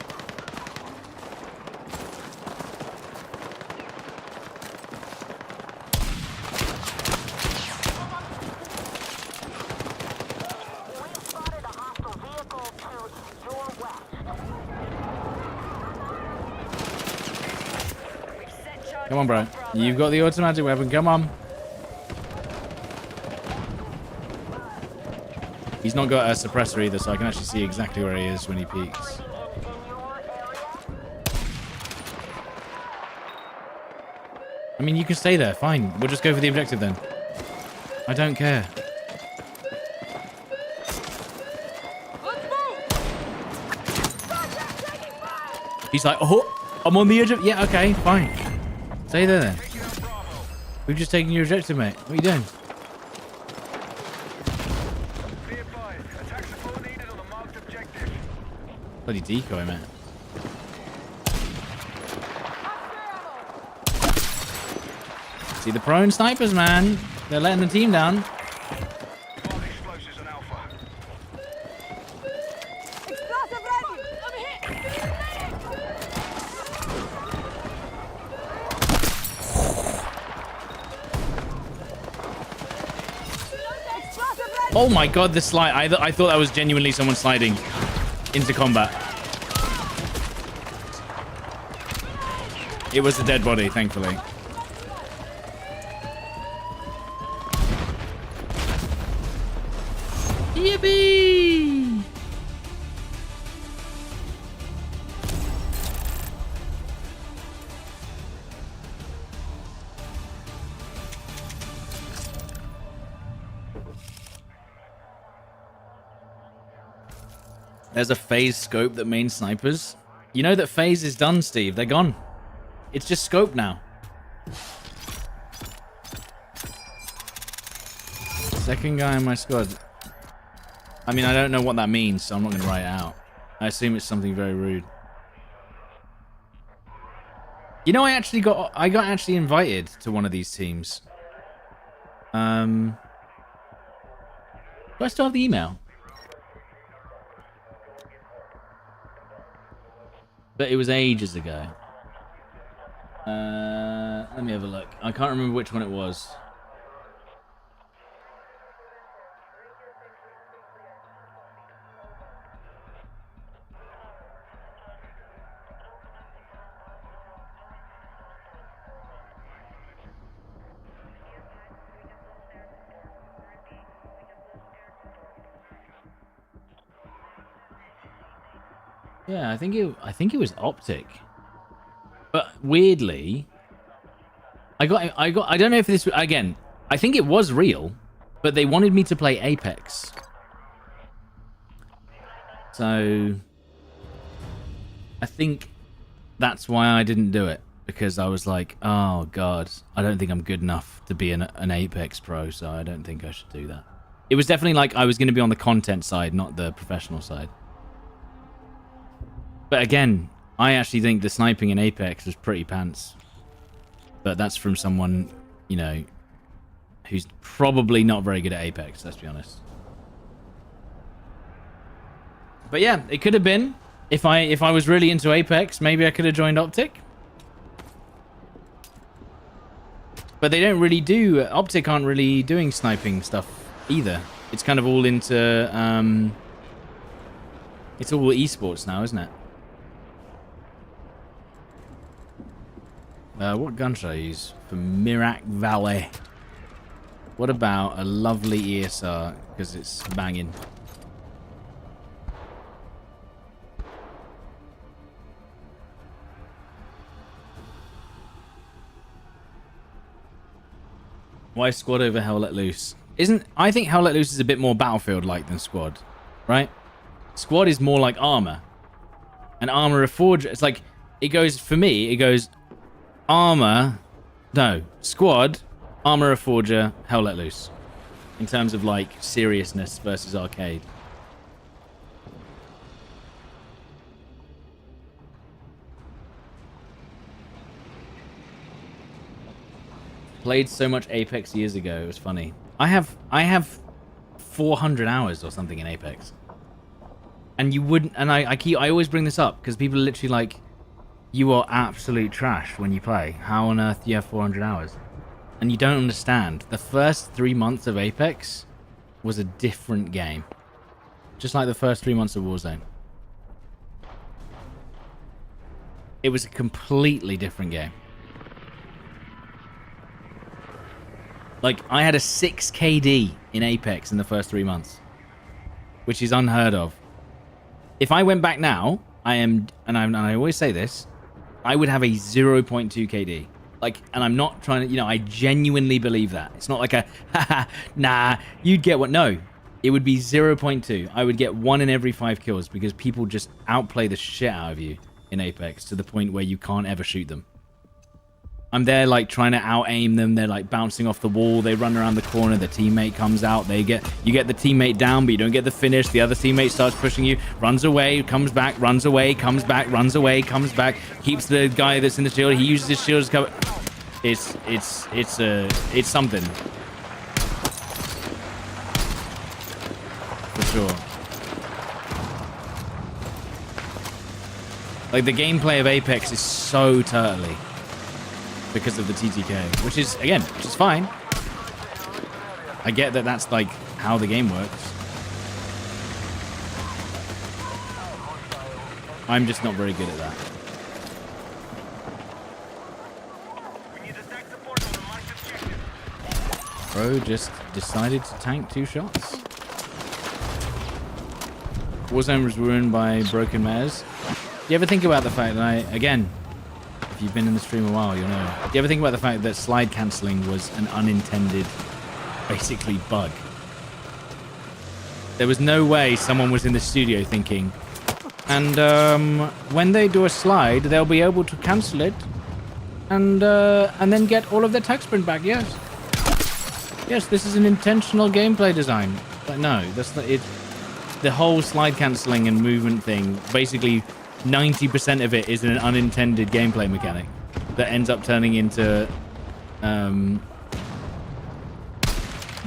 Come on, bro. You've got the automatic weapon. Come on. He's not got a suppressor either, so I can actually see exactly where he is when he peeks. I mean, you can stay there. Fine. We'll just go for the objective then. I don't care. He's like, oh, I'm on the edge of... Yeah, okay, fine. Stay there then. We've just taken your objective, mate. What are you doing? Bloody decoy, man. See the prone snipers, man. They're letting the team down. Find explosives on Alpha. Explosive ready! I'm hit! Explosive ready! Oh my god, the slide. I thought that was genuinely someone sliding into combat. It was a dead body, thankfully. Yippee! There's a phase scope that main snipers. You know that phase is done, Steve. They're gone. It's just scope now. Second guy in my squad. I mean, I don't know what that means, so I'm not going to write it out. I assume it's something very rude. You know, I got actually invited to one of these teams. Do I still have the email? But it was ages ago. Let me have a look. I can't remember which one it was. Yeah, I think it was Optic. But weirdly, I don't know if this, again, I think it was real, but they wanted me to play Apex. So I think that's why I didn't do it, because I was like, oh god, I don't think I'm good enough to be an Apex pro, so I don't think I should do that. It was definitely like I was going to be on the content side, not the professional side. But again, I actually think the sniping in Apex was pretty pants. But that's from someone, you know, who's probably not very good at Apex, let's be honest. But yeah, it could have been. If I was really into Apex, maybe I could have joined Optic. But they don't really do... Optic aren't really doing sniping stuff either. It's kind of all into... it's all esports now, isn't it? What gun should I use for Mirak Valley? What about a lovely ESR, because it's banging. Why Squad over Hell Let Loose? I think Hell Let Loose is a bit more Battlefield-like than Squad, right? Squad is more like Armor. And Armor Reforged, it's like, it goes, for me, it goes... Armor, no, Squad, Armor Reforger, Hell Let Loose. In terms of like seriousness versus arcade. Played so much Apex years ago, it was funny. I have 400 hours or something in Apex. And you wouldn't, and I always bring this up because people are literally like, you are absolute trash when you play. How on earth do you have 400 hours? And you don't understand. The first 3 months of Apex was a different game. Just like the first 3 months of Warzone. It was a completely different game. Like, I had a 6 KD in Apex in the first 3 months. Which is unheard of. If I went back now, and I always say this, I would have a 0.2 KD. Like, and I'm not trying to, you know, I genuinely believe that. It's not like a, haha, nah, you'd get what, no. It would be 0.2. I would get 1 in every 5 kills because people just outplay the shit out of you in Apex to the point where you can't ever shoot them. I'm there, like, trying to out-aim them. They're, like, bouncing off the wall. They run around the corner. The teammate comes out. You get the teammate down, but you don't get the finish. The other teammate starts pushing you, runs away, comes back, runs away, comes back, runs away, comes back, keeps the guy that's in the shield. He uses his shield as cover. it's something for sure. Like the gameplay of Apex is so turtly because of the TTK, which is fine. I get that that's like how the game works. I'm just not very good at that. Bro just decided to tank 2 shots. Warzone was ruined by broken mares. Do you ever think about the fact that again, if you've been in the stream a while, you'll know. Do you ever think about the fact that slide cancelling was an unintended, basically, bug? There was no way someone was in the studio thinking, and when they do a slide, they'll be able to cancel it, and then get all of their tech sprint back. Yes, this is an intentional gameplay design. But no, that's not it. The whole slide cancelling and movement thing, basically 90% of it is an unintended gameplay mechanic that ends up turning into the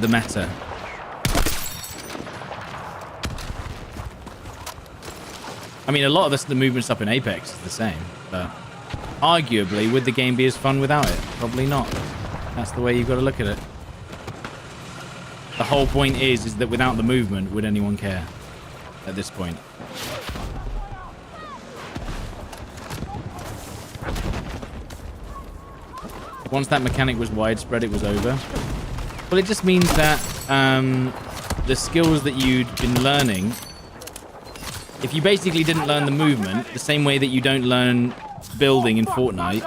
meta. I mean, a lot of the movement stuff in Apex is the same, but arguably, would the game be as fun without it? Probably not. That's the way you've got to look at it. The whole point is that without the movement, would anyone care at this point? Once that mechanic was widespread, it was over. Well, it just means that the skills that you'd been learning, if you basically didn't learn the movement, the same way that you don't learn building in Fortnite,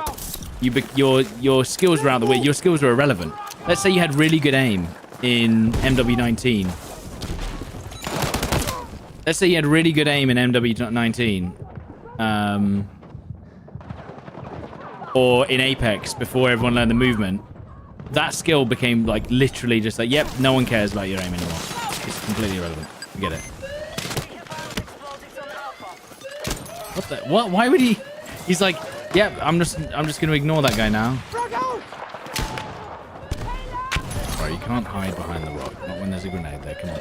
your skills were out the way. Your skills were irrelevant. Let's say you had really good aim in MW19. Let's say you had really good aim in MW19. Or in Apex before everyone learned the movement. That skill became like literally just like, yep, no one cares about your aim anymore. It's completely irrelevant. Forget it. What the? What? Why would he? He's like, yep, I'm just gonna ignore that guy now. Bro, you can't hide behind the rock. Not when there's a grenade there. Come on.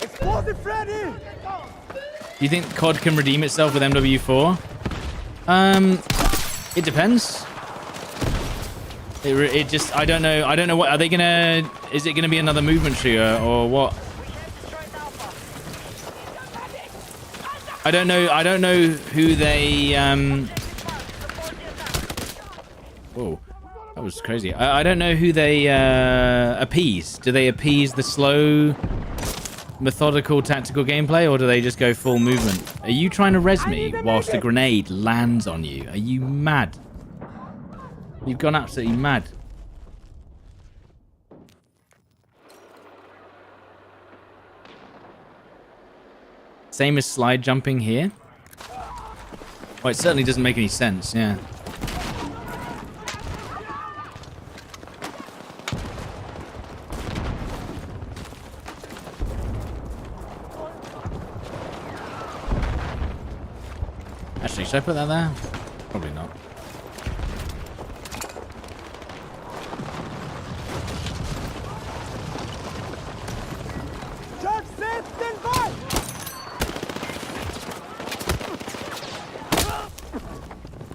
Explosive ready! Do you think COD can redeem itself with MW4? It depends. It just, I don't know what, are they gonna, is it gonna be another movement shooter or what? I don't know who they, whoa, that was crazy. I don't know who they, appease. Do they appease the slow, methodical tactical gameplay, or do they just go full movement? Are you trying to res me whilst a grenade lands on you? Are you mad? You've gone absolutely mad. Same as slide jumping here. Well, it certainly doesn't make any sense, yeah. Actually, should I put that there? Probably not. Charge set, stand by!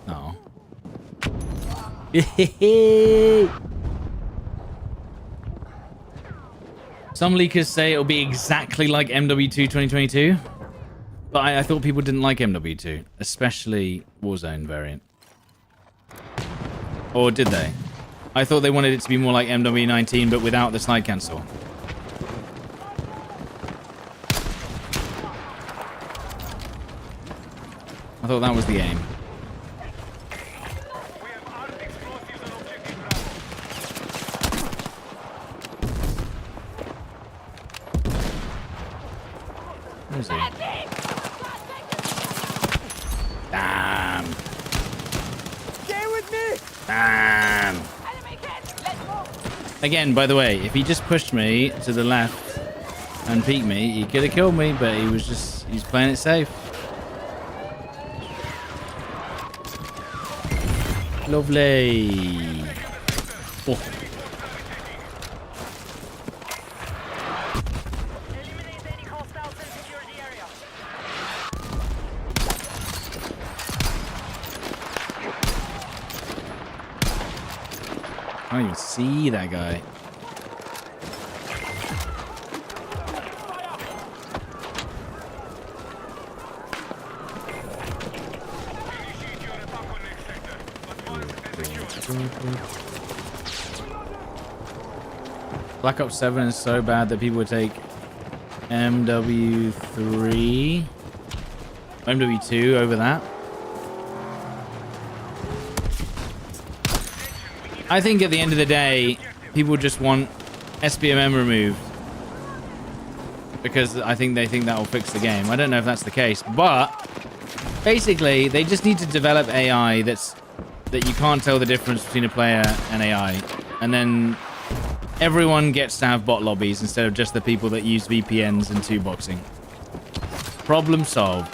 Oh. Some leakers say it'll be exactly like MW2 2022. But I thought people didn't like MW2, especially Warzone variant. Or did they? I thought they wanted it to be more like MW19, but without the slide cancel. I thought that was the aim. Where is he? Damn. Stay with me! Damn. Again, by the way, if he just pushed me to the left and peeked me, he could have killed me, but he's playing it safe. Lovely. Oh. Eliminate any hostiles and secure the area. I don't even see that guy. Black Ops 7 is so bad that people would take MW2 over that. I think at the end of the day, people just want SBMM removed because I think they think that will fix the game. I don't know if that's the case, but basically they just need to develop AI that you can't tell the difference between a player and AI, and then everyone gets to have bot lobbies instead of just the people that use VPNs and two-boxing. Problem solved.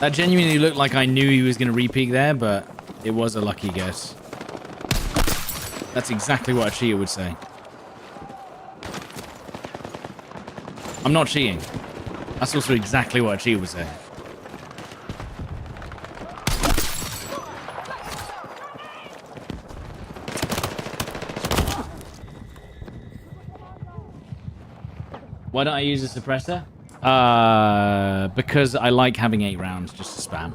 That genuinely looked like I knew he was going to re-peek there, but it was a lucky guess. That's exactly what a cheater would say. I'm not cheating. That's also exactly what a cheater would say. Why don't I use a suppressor? Because I like having 8 rounds just to spam.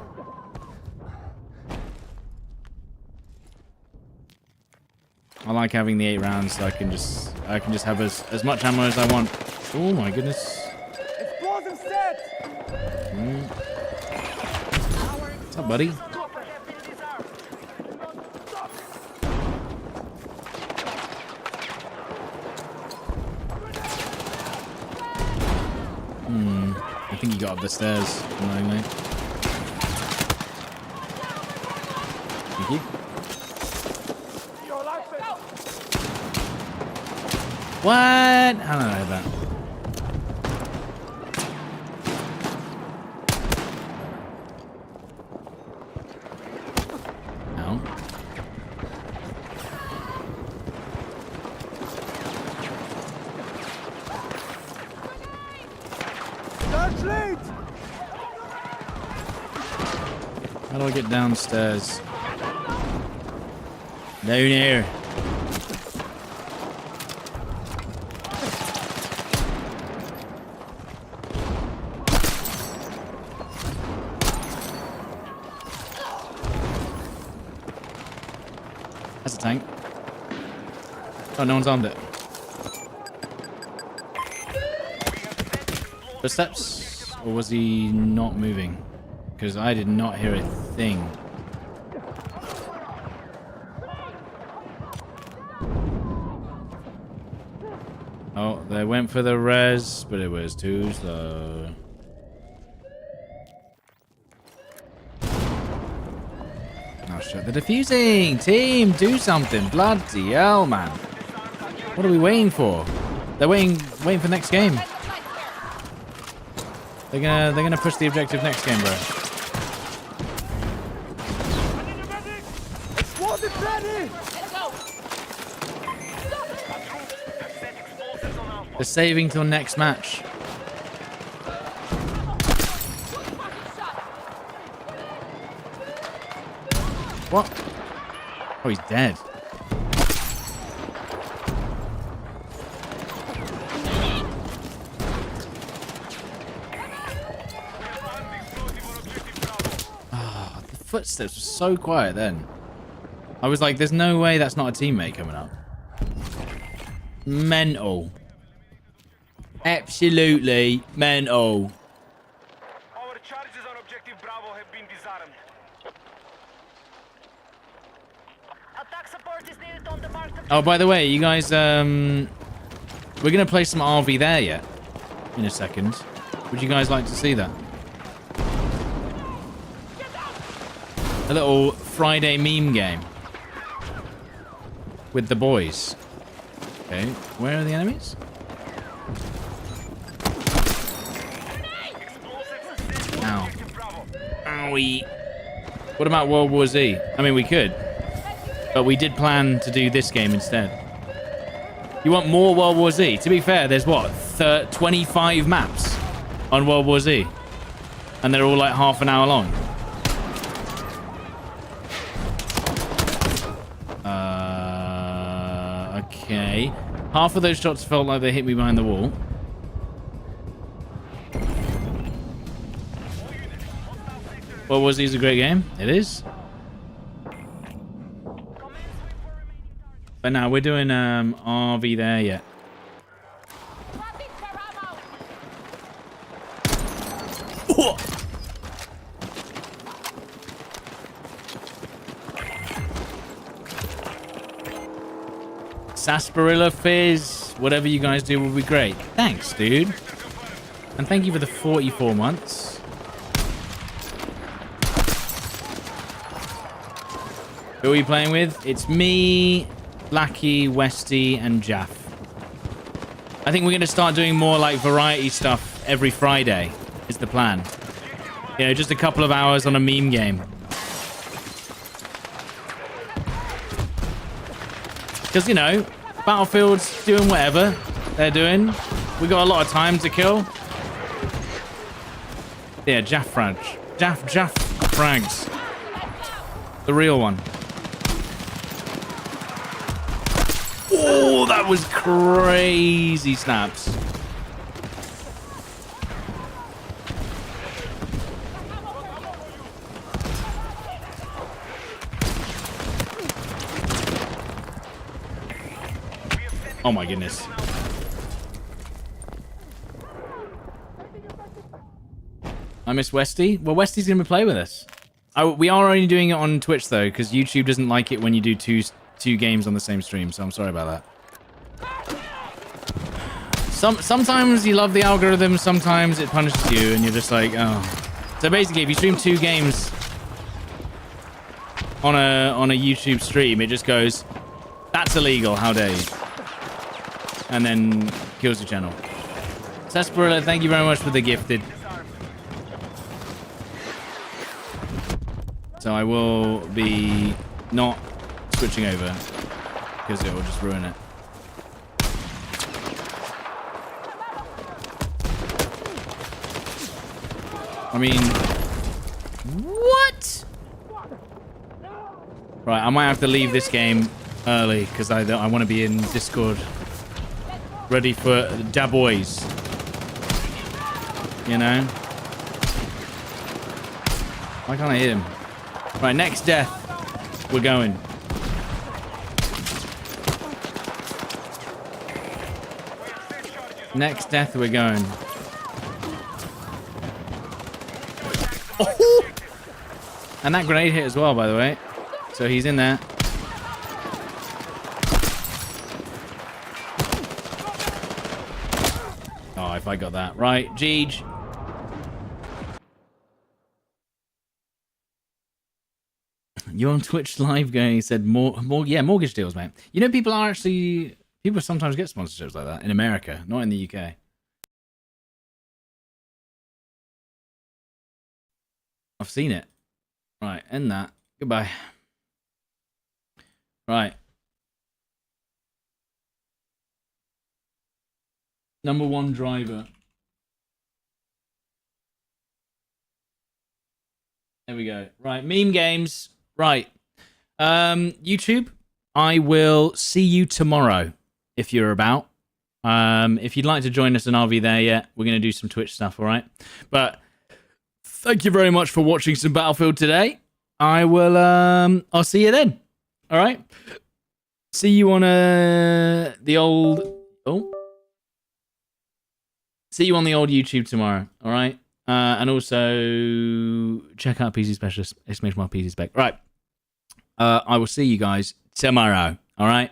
I like having the 8 rounds so I can just have as much ammo as I want. Oh my goodness. Explosive set! What's up, buddy? Copper have been disarmed. I think he got up the stairs, annoyingly. Thank you. What? How did I know that? No. That's late! How do I get downstairs? Down here. That's a tank. Oh, no one's armed it. Footsteps? Or was he not moving? Because I did not hear a thing. Oh, they went for the res, but it was too slow. Oh shit, they're defusing! Team, do something! Bloody hell, man! What are we waiting for? They're waiting for next game. They're gonna push the objective next game, bro. Explosive ready! They're saving till next match. What? Oh, he's dead. Ah, the footsteps were so quiet then. I was like, there's no way that's not a teammate coming up. Mental. Absolutely mental. Our charges on objective Bravo have been disarmed. Attack support is needed on the marked objective. Oh, by the way, you guys, we're gonna play some RV there yet in a second. Would you guys like to see that? A little Friday meme game with the boys. Okay, where are the enemies? Ow. Owie. What about World War Z? I mean, we could. But we did plan to do this game instead. You want more World War Z? To be fair, there's what? 25 maps on World War Z. And they're all like half an hour long. Okay. Half of those shots felt like they hit me behind the wall. World War Z is a great game. It is. But now we're doing RV there yet. Sarsaparilla Fizz, whatever you guys do will be great. Thanks, dude. And thank you for the 44 months. Who are we playing with? It's me, Blackie, Westy, and Jaff. I think we're going to start doing more like variety stuff every Friday is the plan. You know, just a couple of hours on a meme game. Because, you know, Battlefield's doing whatever they're doing. We got a lot of time to kill. Yeah, Jaff frags. Jaff frags. The real one. Oh, that was crazy snaps. Oh my goodness. I miss Westy. Well, Westy's going to play with us. We are only doing it on Twitch, though, because YouTube doesn't like it when you do two games on the same stream, so I'm sorry about that. Sometimes you love the algorithm, sometimes it punishes you, and you're just like, oh. So basically, if you stream 2 games on a YouTube stream, it just goes, that's illegal, how dare you? And then kills the channel. Sarsaparilla, thank you very much for the gifted. So I will be not switching over because it will just ruin it. I mean, what? Right, I might have to leave this game early because I want to be in Discord ready for da boys. You know? Why can't I hit him? Right, next death. We're going. Next death, we're going. Oh! And that grenade hit as well, by the way. So he's in there. Oh, if I got that. Right, Jeej. You're on Twitch live going, he said, yeah, mortgage deals, mate. You know, people sometimes get sponsorships like that in America, not in the UK. I've seen it. Right, end that. Goodbye. Right. Number 1 driver. There we go. Right, meme games. Right. YouTube, I will see you tomorrow if you're about. If you'd like to join us in RV there yet, we're going to do some Twitch stuff, all right? But thank you very much for watching some Battlefield today. I'll see you then. All right? See you on the old YouTube tomorrow, all right? And also check out PC Specialist, !PC Spec. Right. I will see you guys tomorrow. All right.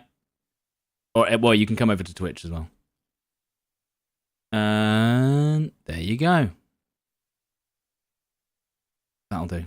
Or well, you can come over to Twitch as well. And there you go. That'll do.